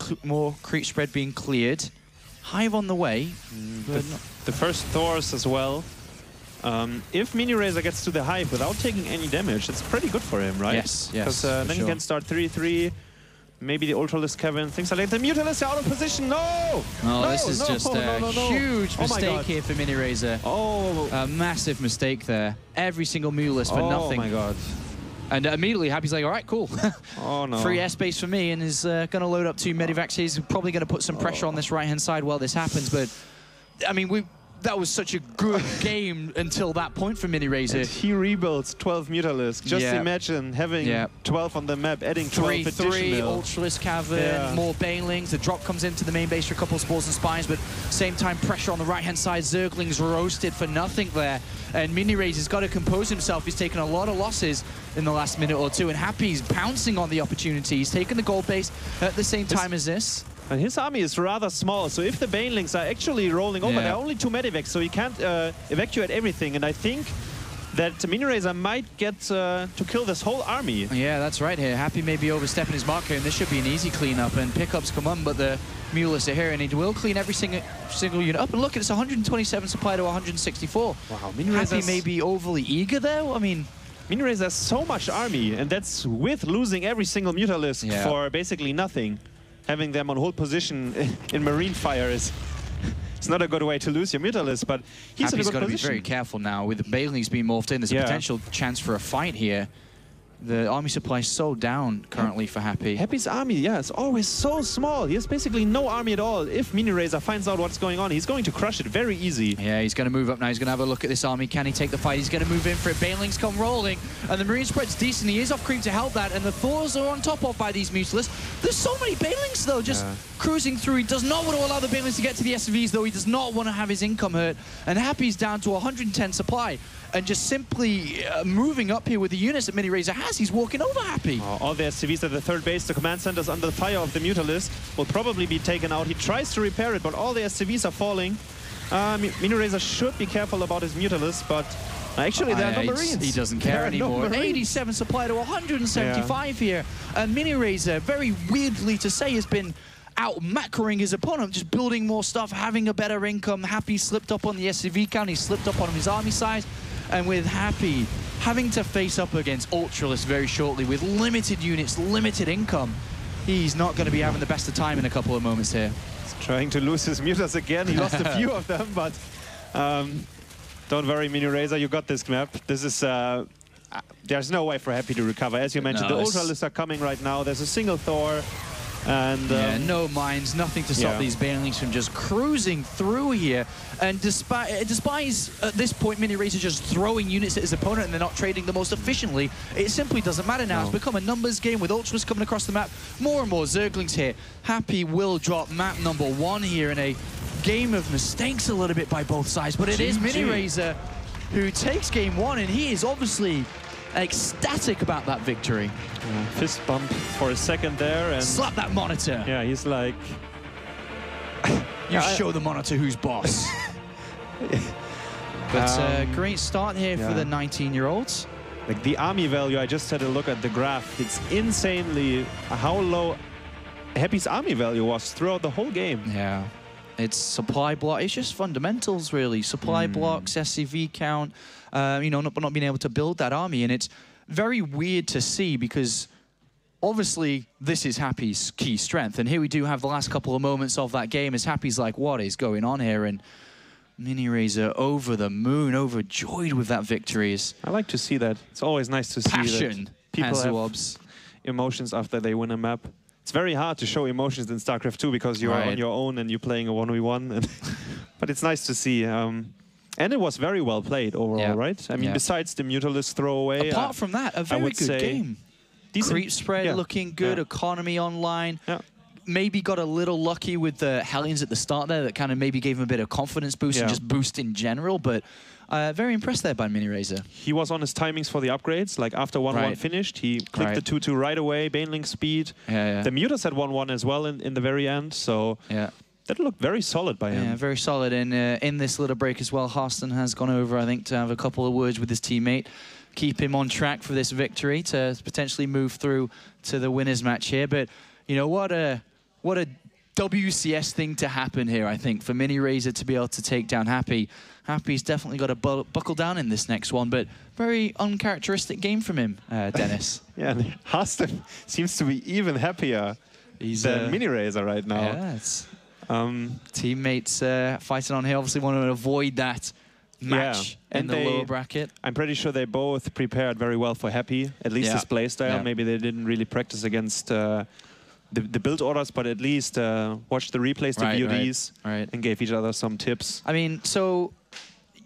creep spread being cleared. Hive on the way. The first Thors as well. If Miniraser gets to the Hive without taking any damage, it's pretty good for him, right? Yes, Because then he can start 3-3. Maybe the Ultralisk Kevin, things like that. The Mutalisk are out of position. No! This is just a huge mistake here for Miniraser. A massive mistake there. Every single Mutalisk for nothing. Oh my god. And immediately Happy's like, all right, cool. Free airspace for me, and is going to load up 2 medivacs. He's probably going to put some pressure on this right-hand side while this happens. But, I mean, that was such a good game until that point for Miniraser. And he rebuilds 12 Mutalisks. Just imagine having 12 on the map, adding 12 additional. 3-3, Ultralisk Cavern, more Banelings. The drop comes into the main base for a couple of Spores and Spines, but same time pressure on the right-hand side. Zerglings roasted for nothing there. And Miniraser's got to compose himself. He's taken a lot of losses in the last minute or two, and Happy's pouncing on the opportunity. He's taken the gold base at the same time as this. And his army is rather small, so if the Banelings are actually rolling over, there are only 2 medivacs, so he can't evacuate everything. And I think that Miniraser might get to kill this whole army. Yeah, that's right here. Happy may be overstepping his marker, and this should be an easy cleanup. And pickups come on, but the Mutalisks are here, and he will clean every single unit up. And look, it's 127 supply to 164. Wow, Happy may be overly eager there. I mean, Miniraser has so much army, and that's with losing every single Mutalisk for basically nothing. Having them on hold position in Marine fire is it's not a good way to lose your Mutalisk, but he's in a good position. Happy's got to be very careful now. With the Banelings being morphed in, there's a potential chance for a fight here. The army supply is so down currently for Happy. Happy's army, it's always so small. He has basically no army at all. If Miniraser finds out what's going on, he's going to crush it very easy. Yeah, he's going to move up now. He's going to have a look at this army. Can he take the fight? He's going to move in for it. Banelings come rolling, and the Marine spread's decent. He is off creep to help that, and the Thors are on top of by these Mutalisks. There's so many Banelings, though, just cruising through. He does not want to allow the Banelings to get to the SCVs, though. He does not want to have his income hurt, and Happy's down to 110 supply. And just simply moving up here with the units that Miniraser has, he's walking over Happy. All the SCVs at the 3rd base, the command centers under the fire of the Mutalisk will probably be taken out. He tries to repair it, but all the SCVs are falling. Miniraser should be careful about his Mutalisk, but actually there are no Marines. He doesn't care anymore. 87 supply to 175 here. And Miniraser, very weirdly to say, has been out-macroing his opponent, just building more stuff, having a better income. Happy slipped up on the SCV count, he slipped up on his army size, and with Happy having to face up against Ultralist very shortly with limited units, limited income, he's not going to be having the best of time in a couple of moments here. He's trying to lose his mutas again. He lost a few of them, but don't worry, Miniraser, you got this map. This is... there's no way for Happy to recover. As you mentioned, the Ultralists are coming right now. There's a single Thor. And yeah, no mines, nothing to stop these Banelings from just cruising through here. And despite at this point Miniraser just throwing units at his opponent and they're not trading the most efficiently, it simply doesn't matter now. It's become a numbers game with Ultras coming across the map. More and more Zerglings here. Happy will drop map number 1 here in a game of mistakes a little bit by both sides. But it is Miniraser who takes game 1, and he is obviously ecstatic about that victory. Fist bump for a second there and slap that monitor. Yeah, he's like you show the monitor who's boss. But great start here for the 19-year-olds. Like the army value, I just had a look at the graph. It's insanely how low Happy's army value was throughout the whole game. Yeah. It's supply block. It's just fundamentals, really. Supply blocks, SCV count, you know, not being able to build that army. And it's very weird to see because obviously this is Happy's key strength. And here we do have the last couple of moments of that game as Happy's like, what is going on here? And Miniraser over the moon, overjoyed with that victory. I like to see that. It's always nice to see that people have emotions after they win a map. It's very hard to show emotions in StarCraft 2 because you're on your own and you're playing a 1v1. But it's nice to see. And it was very well played overall, right? I mean, besides the Mutalist throwaway. Apart from that, a very good game. Creep spread looking good, economy online. Maybe got a little lucky with the Hellions at the start there that kind of maybe gave him a bit of confidence boost and just boost in general. But very impressed there by Miniraser. He was on his timings for the upgrades. Like after 1-1 finished, he clicked the 2-2 right away, Baneling speed. The Mutas had 1-1 as well in the very end. So that looked very solid by him. Yeah, very solid. And in this little break as well, Harston has gone over, I think, to have a couple of words with his teammate. Keep him on track for this victory to potentially move through to the winners match here. But, you know, what a WCS thing to happen here, I think, for Miniraser to be able to take down Happy. Happy's definitely got to buckle down in this next one, but very uncharacteristic game from him, Dennis. Yeah, and Harston seems to be even happier than Miniraser right now. Yeah, it's teammates fighting on here, obviously want to avoid that match in the lower bracket. I'm pretty sure they both prepared very well for Happy, at least his playstyle. Maybe they didn't really practice against the build orders, but at least watched the replays, the VODs, and gave each other some tips. I mean, so,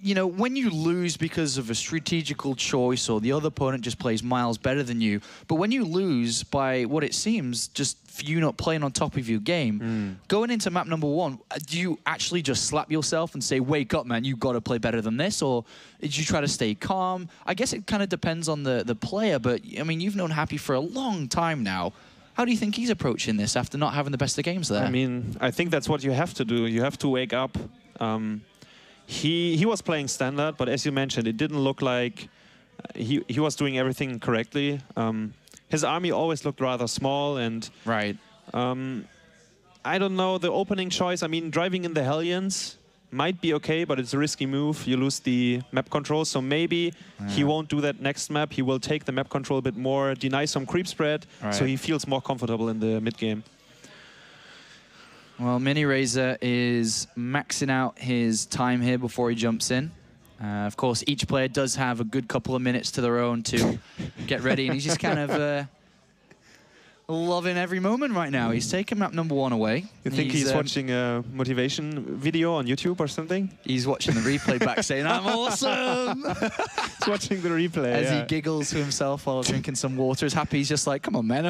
you know, when you lose because of a strategical choice or the other opponent just plays miles better than you, but when you lose by what it seems, just for you not playing on top of your game, going into map number 1, do you actually just slap yourself and say, wake up, man, you've got to play better than this? Or did you try to stay calm? I guess it kind of depends on the player, but, I mean, you've known Happy for a long time now. How do you think he's approaching this after not having the best of games there? I mean, I think that's what you have to do. You have to wake up. He was playing standard, but as you mentioned, it didn't look like he was doing everything correctly. His army always looked rather small, and I don't know, the opening choice, I mean, driving in the Hellions might be okay, but it's a risky move. You lose the map control, so maybe he won't do that next map. He will take the map control a bit more, deny some creep spread, so he feels more comfortable in the mid game. Well, Miniraser is maxing out his time here before he jumps in. Of course, each player does have a good couple of minutes to their own to get ready, and he's just kind of loving every moment right now. He's taken map number 1 away. You think he's watching a motivation video on YouTube or something? He's watching the replay back saying, I'm awesome! He's watching the replay, As he giggles to himself while drinking some water. As Happy's just like, come on, man.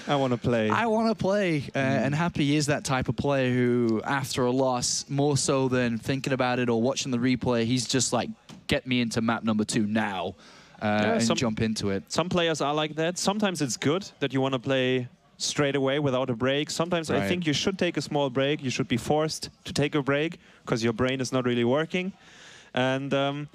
I want to play. I want to play. And Happy is that type of player who, after a loss, more so than thinking about it or watching the replay, he's just like, get me into map number 2 now. And jump into it. Some players are like that. Sometimes it's good that you want to play straight away without a break. Sometimes I think you should take a small break. You should be forced to take a break because your brain is not really working. And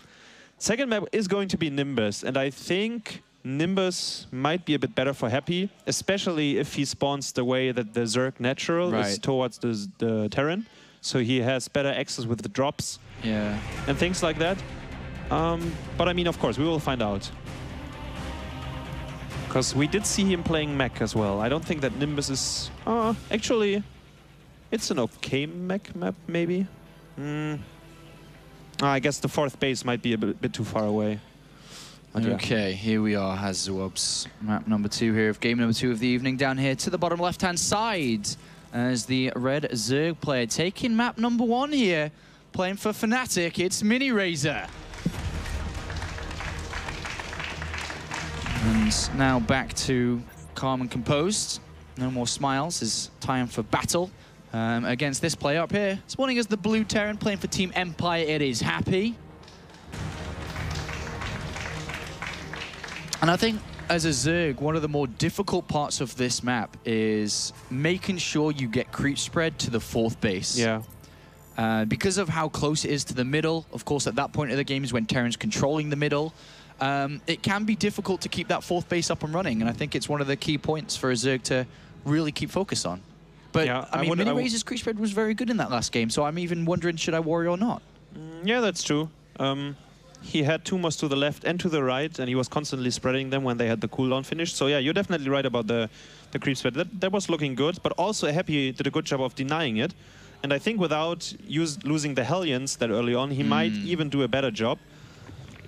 second map is going to be Nimbus. And I think Nimbus might be a bit better for Happy, especially if he spawns the way that the Zerg natural is towards the Terran. So he has better access with the drops and things like that. But I mean, of course, we will find out. Because we did see him playing mech as well. I don't think that Nimbus is... actually, it's an okay mech map, maybe. I guess the 4th base might be a bit too far away. Okay, here we are, Hazzuob's map number 2 here of game number 2 of the evening. Down here to the bottom left-hand side as the red Zerg player taking map number 1 here. Playing for Fnatic, it's Miniraser. And now back to calm and composed. No more smiles. It's time for battle against this player up here. Spawning as the blue Terran, playing for Team Empire, it is Happy. And I think as a Zerg, one of the more difficult parts of this map is making sure you get creep spread to the 4th base. Yeah. Because of how close it is to the middle, of course, at that point of the game is when Terran's controlling the middle. It can be difficult to keep that 4th base up and running, and I think it's one of the key points for a Zerg to really keep focus on. But, yeah, I mean, Miniraser's creep spread was very good in that last game, so I'm even wondering, should I worry or not? Yeah, that's true. He had 2 mods to the left and to the right, and he was constantly spreading them when they had the cooldown finished. So yeah, you're definitely right about the creep spread. That was looking good, but also Happy did a good job of denying it. And I think without losing the Hellions that early on, he might even do a better job.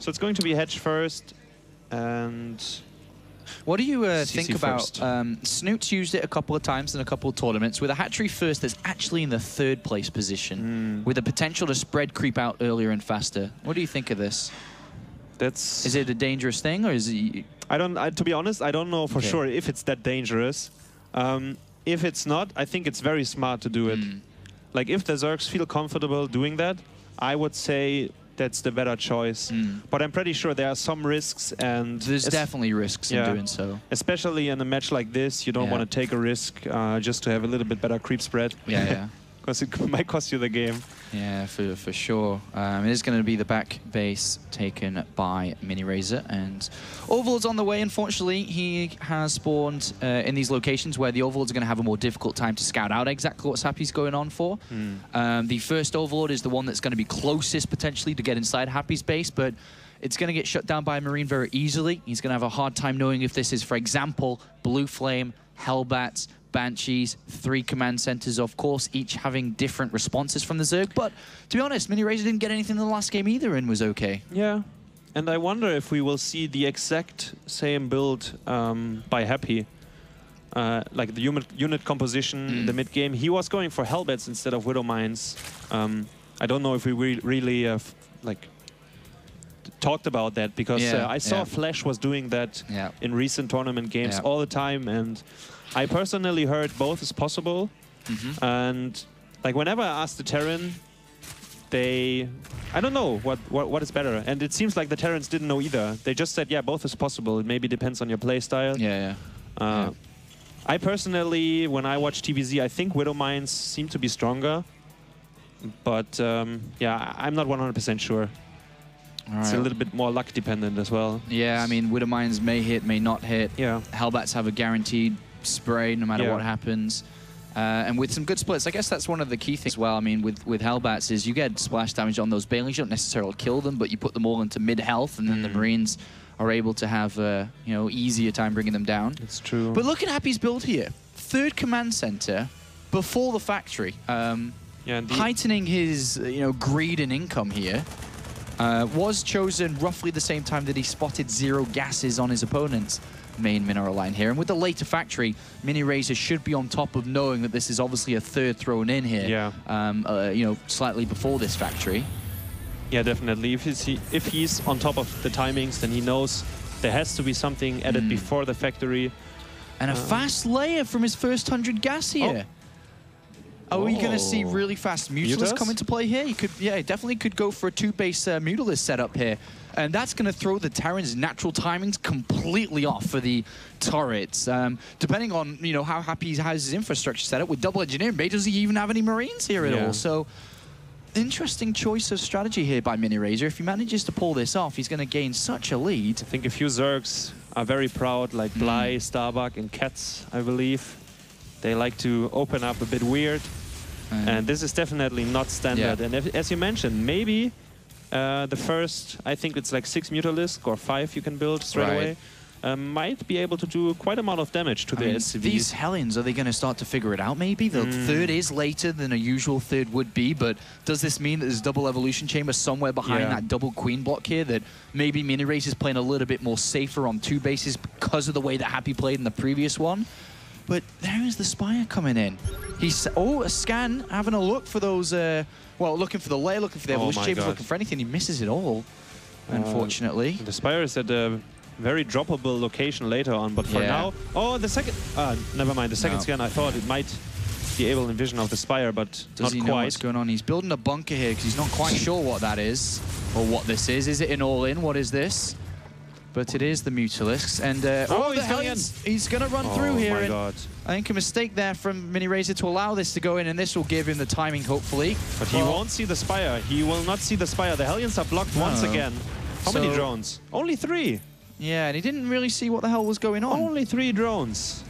So it's going to be Hedge first, and... What do you think about... Snoot's used it a couple of times in a couple of tournaments with a hatchery first that's actually in the 3rd place position, with the potential to spread creep out earlier and faster. What do you think of this? Is it a dangerous thing, or is it... to be honest, I don't know for sure if it's that dangerous. If it's not, I think it's very smart to do it. Like, if the Zergs feel comfortable doing that, I would say that's the better choice. But I'm pretty sure there are some risks, and there's definitely risks in doing so. Especially in a match like this, you don't want to take a risk just to have a little bit better creep spread. Because it might cost you the game. Yeah, for sure. It is going to be the back base taken by Miniraser, and Overlord's on the way. Unfortunately, he has spawned in these locations where the Overlords are going to have a more difficult time to scout out exactly what's Happy's going on for. The first Overlord is the one that's going to be closest potentially to get inside Happy's base, but it's going to get shut down by a Marine very easily. He's going to have a hard time knowing if this is, for example, Blue Flame, Hellbats, Banshees, 3 command centers, of course, each having different responses from the Zerg. But to be honest, Miniraser didn't get anything in the last game either and was okay. Yeah, and I wonder if we will see the exact same build by Happy. Like the unit composition in the mid game. He was going for Hellbats instead of Widow Mines. I don't know if we really like talked about that, because I saw Flash was doing that in recent tournament games all the time, and I personally heard both is possible. And like whenever I asked the Terran, I don't know what is better, and it seems like the Terrans didn't know either. They just said, yeah, both is possible. It maybe depends on your play style. I personally, when I watch TVZ, I think Widow Mines seem to be stronger, but yeah, I'm not 100% sure. It's a little bit more luck dependent as well. Yeah, I mean, Widow Mines may hit, may not hit. Hellbats have a guaranteed spray no matter what happens. And with some good splits, I guess that's one of the key things as well. I mean, with Hellbats is you get splash damage on those Banelings. You don't necessarily kill them, but you put them all into mid-health, and then the Marines are able to have you know, easier time bringing them down. It's true. But look at Happy's build here. 3rd command center before the factory. Heightening his greed and income here. Was chosen roughly the same time that he spotted 0 gases on his opponent's main mineral line here. And with the later factory, Miniraser should be on top of knowing that this is obviously a 3rd thrown in here, you know, slightly before this factory. Yeah, definitely. If he's on top of the timings, then he knows there has to be something added before the factory. And a fast layer from his first 100 gas here. Are we going to see really fast Mutalisk come into play here? He could, yeah, definitely could go for a 2-base Mutalisk setup here. And that's going to throw the Terran's natural timings completely off for the turrets. Depending on, you know, how Happy has his infrastructure set up with double engineering bay, does he even have any Marines here at all? So, interesting choice of strategy here by Miniraser. If he manages to pull this off, he's going to gain such a lead. I think a few Zergs are very proud, like Bly, Starbuck, and Cats, I believe. They like to open up a bit weird. And this is definitely not standard. And as you mentioned, maybe the first, I think it's like 6 Mutalisk or 5 you can build straight away, might be able to do quite a amount of damage to the SCVs. These Hellions, are they going to start to figure it out maybe? The third is later than a usual third would be, but does this mean that there's a double evolution chamber somewhere behind that double queen block here, that maybe Miniraser is playing a little bit more safer on 2 bases because of the way that Happy played in the previous one? But there is the Spire coming in. He's, a scan, having a look for those, well, looking for the lair, looking for the evolution chamber, looking for anything. He misses it all, unfortunately. The Spire is at a very droppable location later on, but for now... Oh, the second... never mind, the second scan, I thought it might be able to envision of the Spire, but Does not he quite. know what's going on? He's building a bunker here because he's not quite sure what that is, or what this is. Is it an all-in? What is this? But it is the Mutalisks, and he's going in. He's going to run through here. Oh my god. I think a mistake there from Miniraser to allow this to go in, and this will give him the timing, hopefully. But he won't see the Spire. He will not see the Spire. The Hellions are blocked once again. How many drones? Only 3. Yeah, and he didn't really see what the hell was going on. Only 3 drones.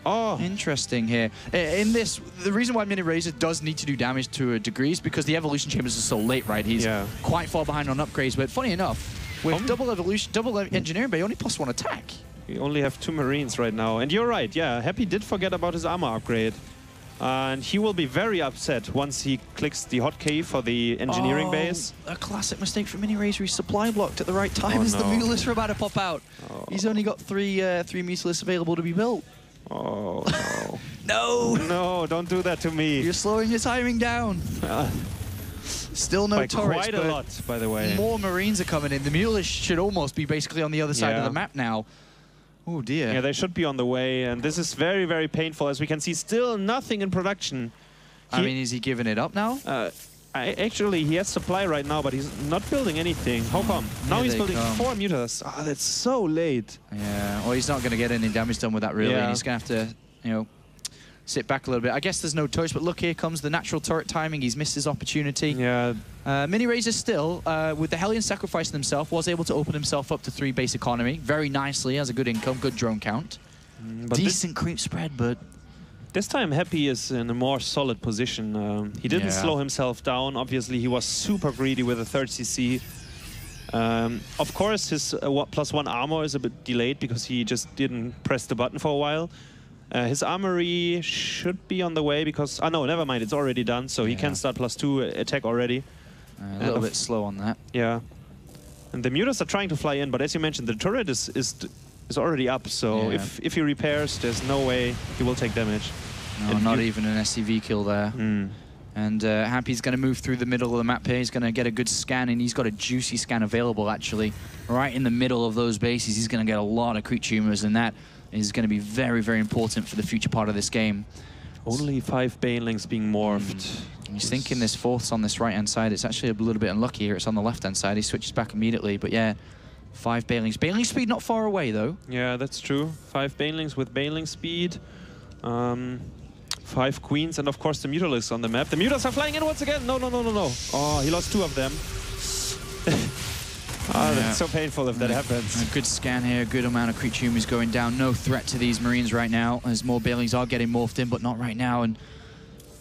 Oh. Interesting here. In this, the reason why Miniraser does need to do damage to a degree is because the evolution chambers are so late, right? He's quite far behind on upgrades, but funny enough, with double evolution, double engineering bay, only +1 attack. We only have 2 Marines right now. And you're right, Happy did forget about his armor upgrade. And he will be very upset once he clicks the hotkey for the engineering base. A classic mistake from Miniraser. He's supply blocked at the right time as the Mutalisks are about to pop out. He's only got three Mutalisks available to be built. Oh, No! no. No, don't do that to me. You're slowing your timing down. Still no turrets, quite a lot, by the way. More Marines are coming in. The Mutalisks should almost be basically on the other side of the map now. Oh dear. Yeah, they should be on the way, and this is very, very painful. As we can see, still nothing in production. I mean, is he giving it up now? Actually, he has supply right now, but he's not building anything. How come? Now he's building 4 Mutas. Ah, that's so late. Yeah, well, he's not going to get any damage done with that, really. He's going to have to, you know, sit back a little bit. I guess there's no touch, but look, here comes the natural turret timing. He's missed his opportunity. Yeah. Miniraser still, with the Hellion sacrificing himself, was able to open himself up to 3 base economy. Very nicely, has a good income, good drone count. But decent creep spread, but... This time Happy is in a more solid position. He didn't slow himself down. Obviously, he was super greedy with a 3rd CC. Of course, his +1 armor is a bit delayed because he just didn't press the button for a while. His armory should be on the way because... Oh, no, never mind. It's already done, so he can start +2 attack already. A little bit slow on that. Yeah. And the Mutas are trying to fly in, but as you mentioned, the turret is already up, so if he repairs, there's no way he will take damage. No, not even an SCV kill there. And Happy's going to move through the middle of the map here. He's going to get a good scan, and he's got a juicy scan available, actually. Right in the middle of those bases, he's going to get a lot of creep tumors, and that is going to be very, very important for the future part of this game. Only 5 Banelings being morphed. He's thinking this 4th's on this right-hand side. It's actually a little bit unlucky here. It's on the left-hand side. He switches back immediately, but yeah, 5 Banelings. Baneling speed not far away, though. Yeah, that's true. 5 Banelings with Baneling speed. 5 Queens, and of course the Mutalisks on the map. The Mutas are flying in once again. No. Oh, he lost 2 of them. That's so painful if that happens. A good scan here, a good amount of creep tumors going down. No threat to these Marines right now, as more Banelings are getting morphed in, but not right now. And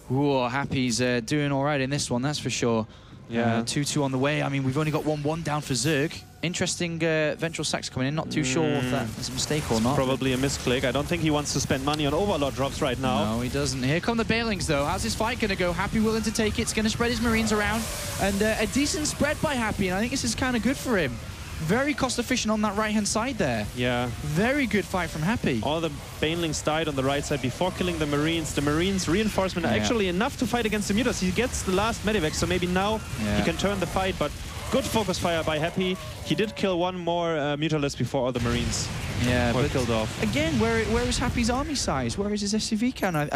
Happy's doing all right in this one, that's for sure. Yeah, 2-2 on the way. I mean, we've only got 1-1 down for Zerg. Interesting ventral sacks coming in. Not too sure if that is a mistake or not. Probably a misclick. I don't think he wants to spend money on Overlord drops right now. No, he doesn't. Here come the Banelings, though. How's this fight going to go? Happy willing to take it. It's going to spread his Marines around. And a decent spread by Happy, and I think this is kind of good for him. Very cost efficient on that right-hand side there. Yeah. Very good fight from Happy. All the Banelings died on the right side before killing the Marines. The Marines' reinforcement are actually enough to fight against the Mutas. He gets the last medivac, so maybe now he can turn the fight, but good focus fire by Happy. He did kill 1 more Mutalisk before all the Marines were killed off. Again, where is Happy's army size? Where is his SCV count?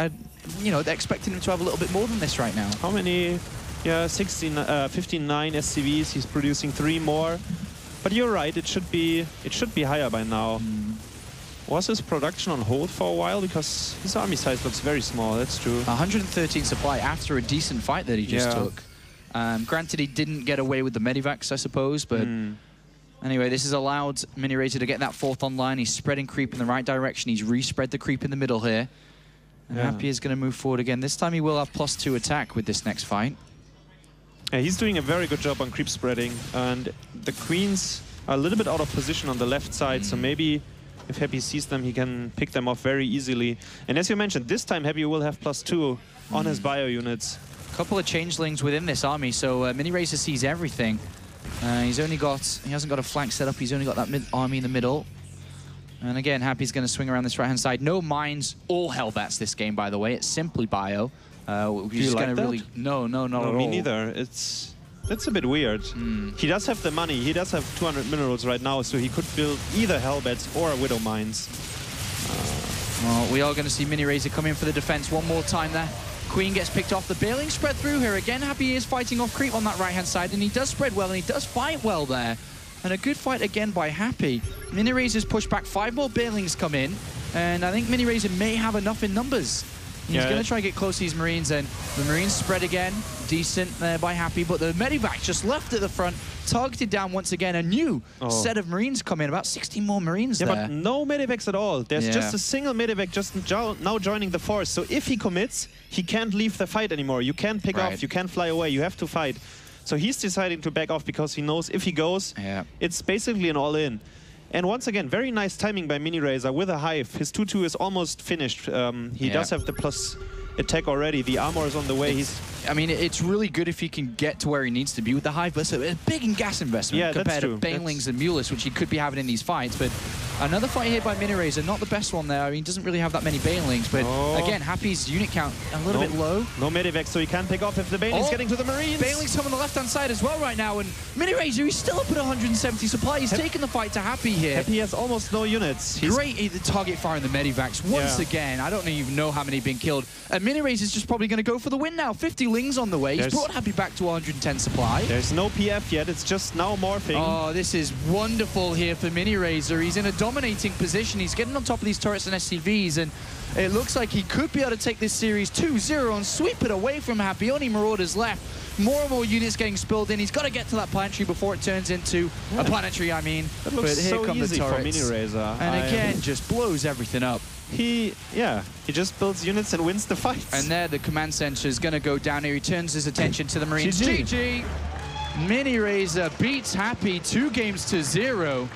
You know, they're expecting him to have a little bit more than this right now. How many? Yeah, 59 SCVs. He's producing 3 more. But you're right, it should be higher by now. Was his production on hold for a while? Because his army size looks very small, that's true. 113 supply after a decent fight that he just took. Granted, he didn't get away with the medivacs, I suppose, but Anyway, this has allowed Miniraser to get that 4th online. He's spreading creep in the right direction. He's respread the creep in the middle here. And Happy is going to move forward again. This time he will have +2 attack with this next fight. Yeah, he's doing a very good job on creep spreading. And the queens are a little bit out of position on the left side, so maybe if Happy sees them, he can pick them off very easily. And as you mentioned, this time Happy will have +2 on his bio units. A couple of changelings within this army, so Miniraser sees everything. He hasn't got a flank set up, he's only got that army in the middle. And again, Happy's going to swing around this right-hand side. No mines, all Hellbats this game, by the way. It's simply bio. Do you like that? Really... No, not at all. Me neither. That's a bit weird. He does have the money. He does have 200 minerals right now, so he could build either Hellbats or Widow Mines. Well, we are going to see Miniraser come in for the defense one more time there. Queen gets picked off. The Bailings spread through here. Again, Happy is fighting off creep on that right-hand side, and he does spread well, and he does fight well there. And a good fight again by Happy. Miniraser's pushed back. 5 more Bailings come in, and I think Miniraser may have enough in numbers. He's going to try and get close to these Marines, and the Marines spread again. Decent there by Happy, but the Medivac just left at the front, targeted down once again. A new set of Marines come in, about 16 more Marines there. But no Medivacs at all. There's just a single Medivac just now joining the force. So if he commits, he can't leave the fight anymore. You can't pick off, you can't fly away, you have to fight. So he's deciding to back off because he knows if he goes, it's basically an all-in. And once again, very nice timing by Miniraser with a Hive. His 2-2 is almost finished. He does have the plus attack already. The armor is on the way. I mean, it's really good if he can get to where he needs to be with the Hive, but it's a big in gas investment compared to Banelings and Mulus, which he could be having in these fights. But another fight here by Miniraser, not the best one there. I mean, doesn't really have that many Banelings, but again, Happy's unit count a little bit low. No Medivac, so he can't pick off if the Baneling's getting to the Marines. Banelings come on the left-hand side as well right now, and Miniraser, he's still up at 170 supply. He's taking the fight to Happy here. Happy has almost no units. Great the target fire in the Medivacs. Once again, I don't even know how many have been killed. And Miniraser's just probably going to go for the win now. 50 Lings on the way. He's brought Happy back to 110 supply. There's no PF yet. It's just now morphing. Oh, this is wonderful here for Miniraser. He's in a dominating position. He's getting on top of these turrets and SCVs, and it looks like he could be able to take this series 2-0 and sweep it away from Happy. Only Marauders left. More and more units getting spilled in. He's got to get to that planetary before it turns into a planetary, I mean. That looks but here so come easy the turrets. for Miniraser. And again, just blows everything up. He just builds units and wins the fights. And there, the command center is going to go down here. He turns his attention to the Marines. GG! Miniraser beats Happy 2-0.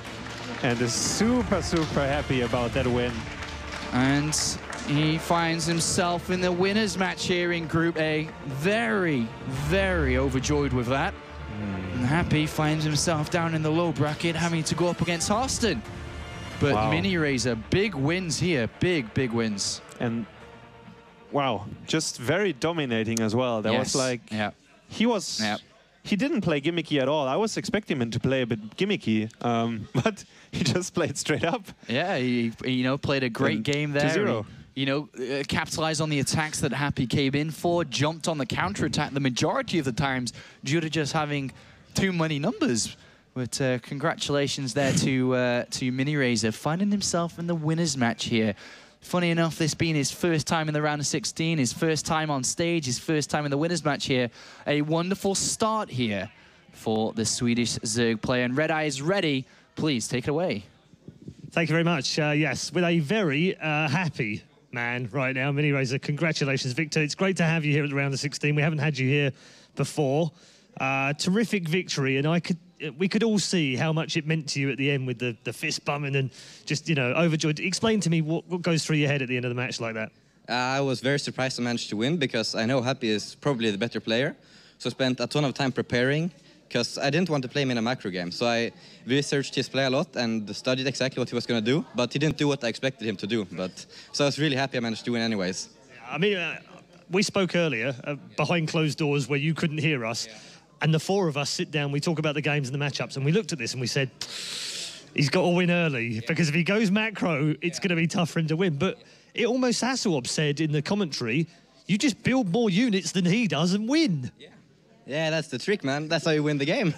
And is super, super happy about that win. And he finds himself in the winner's match here in Group A. Very, very overjoyed with that. And Happy finds himself down in the low bracket, having to go up against Harston. But Miniraser, big wins here. Big, big wins. And wow, just very dominating as well. That was like, he didn't play gimmicky at all. I was expecting him to play a bit gimmicky, but he just played straight up. Yeah, he played a great game there. 2-0. Capitalized on the attacks that Happy came in for, jumped on the counter-attack the majority of the times due to just having too many numbers. But congratulations there to Miniraser, finding himself in the winner's match here. Funny enough, this being his first time in the round of 16, his first time on stage, his first time in the winner's match here. A wonderful start here for the Swedish Zerg player. And Red Eye is ready. Please take it away. Thank you very much. Yes, with a very happy man right now, Miniraser. Congratulations, Victor. It's great to have you here at the round of 16. We haven't had you here before. Terrific victory, and we could all see how much it meant to you at the end with the fist bumming and just, overjoyed. Explain to me what goes through your head at the end of the match like that. I was very surprised to manage to win because I know Happy is probably the better player. So I spent a ton of time preparing because I didn't want to play him in a macro game. So I researched his play a lot and studied exactly what he was going to do, but he didn't do what I expected him to do. So I was really happy I managed to win anyways. I mean, we spoke earlier behind closed doors where you couldn't hear us. Yeah. And the four of us sit down, we talk about the games and the matchups, and we looked at this and we said, he's got to win early, because if he goes macro, it's going to be tough for him to win. But it almost, Hasselhoff said in the commentary, you just build more units than he does and win. Yeah, that's the trick, man. That's how you win the game.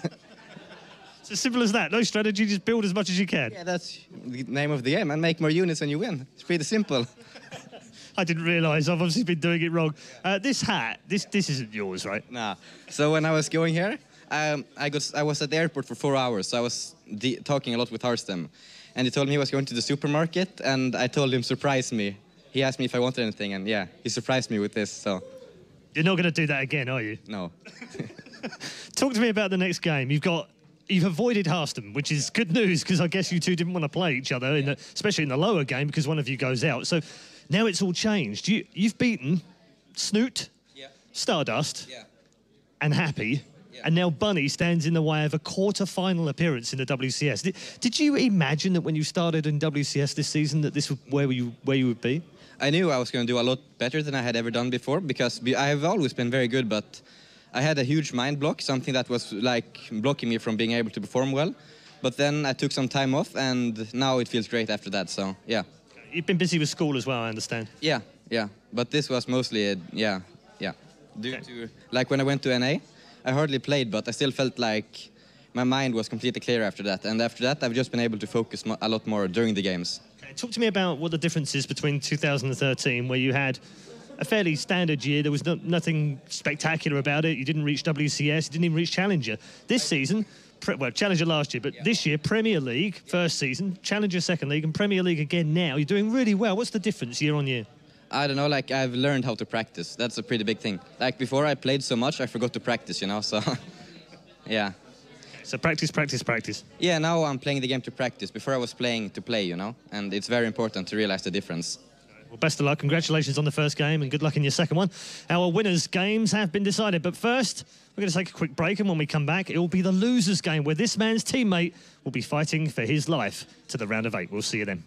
It's as simple as that. No strategy, just build as much as you can. Yeah, that's the name of the game, and make more units when you win. It's pretty simple. I didn't realise. I've obviously been doing it wrong. This hat, this isn't yours, right? Nah. So when I was going here, I was at the airport for 4 hours, so I was talking a lot with Harstem. And he told me he was going to the supermarket, and I told him, surprise me. He asked me if I wanted anything, and yeah, he surprised me with this, so. You're not going to do that again, are you? No. Talk to me about the next game. You've avoided Harstem, which is good news, because I guess you two didn't want to play each other, especially in the lower game, because one of you goes out. So now it's all changed. You've beaten Snoot, Stardust, and Happy. And now Bunny stands in the way of a quarter-final appearance in the WCS. Did you imagine that when you started in WCS this season that this was where you would be? I knew I was going to do a lot better than I had ever done before, because I have always been very good, but I had a huge mind block, something that was like blocking me from being able to perform well. But then I took some time off, and now it feels great after that, so yeah. You've been busy with school as well, I understand. Yeah. But this was mostly, due to, like when I went to NA, I hardly played, but I still felt like my mind was completely clear after that. And after that, I've just been able to focus a lot more during the games. Okay, talk to me about what the difference is between 2013, where you had a fairly standard year. There was nothing spectacular about it. You didn't reach WCS. You didn't even reach Challenger. This season, well, Challenger last year, but this year, Premier League, first season, Challenger second league, and Premier League again now. You're doing really well. What's the difference year on year? I don't know, like I've learned how to practice. That's a pretty big thing. Like before I played so much, I forgot to practice, you know, so yeah. So practice, practice, practice. Yeah, now I'm playing the game to practice. Before I was playing to play, you know, and it's very important to realize the difference. Well, best of luck. Congratulations on the first game and good luck in your second one. Our winners' games have been decided, but first, we're going to take a quick break, and when we come back, it will be the losers' game where this man's teammate will be fighting for his life to the round of 8. We'll see you then.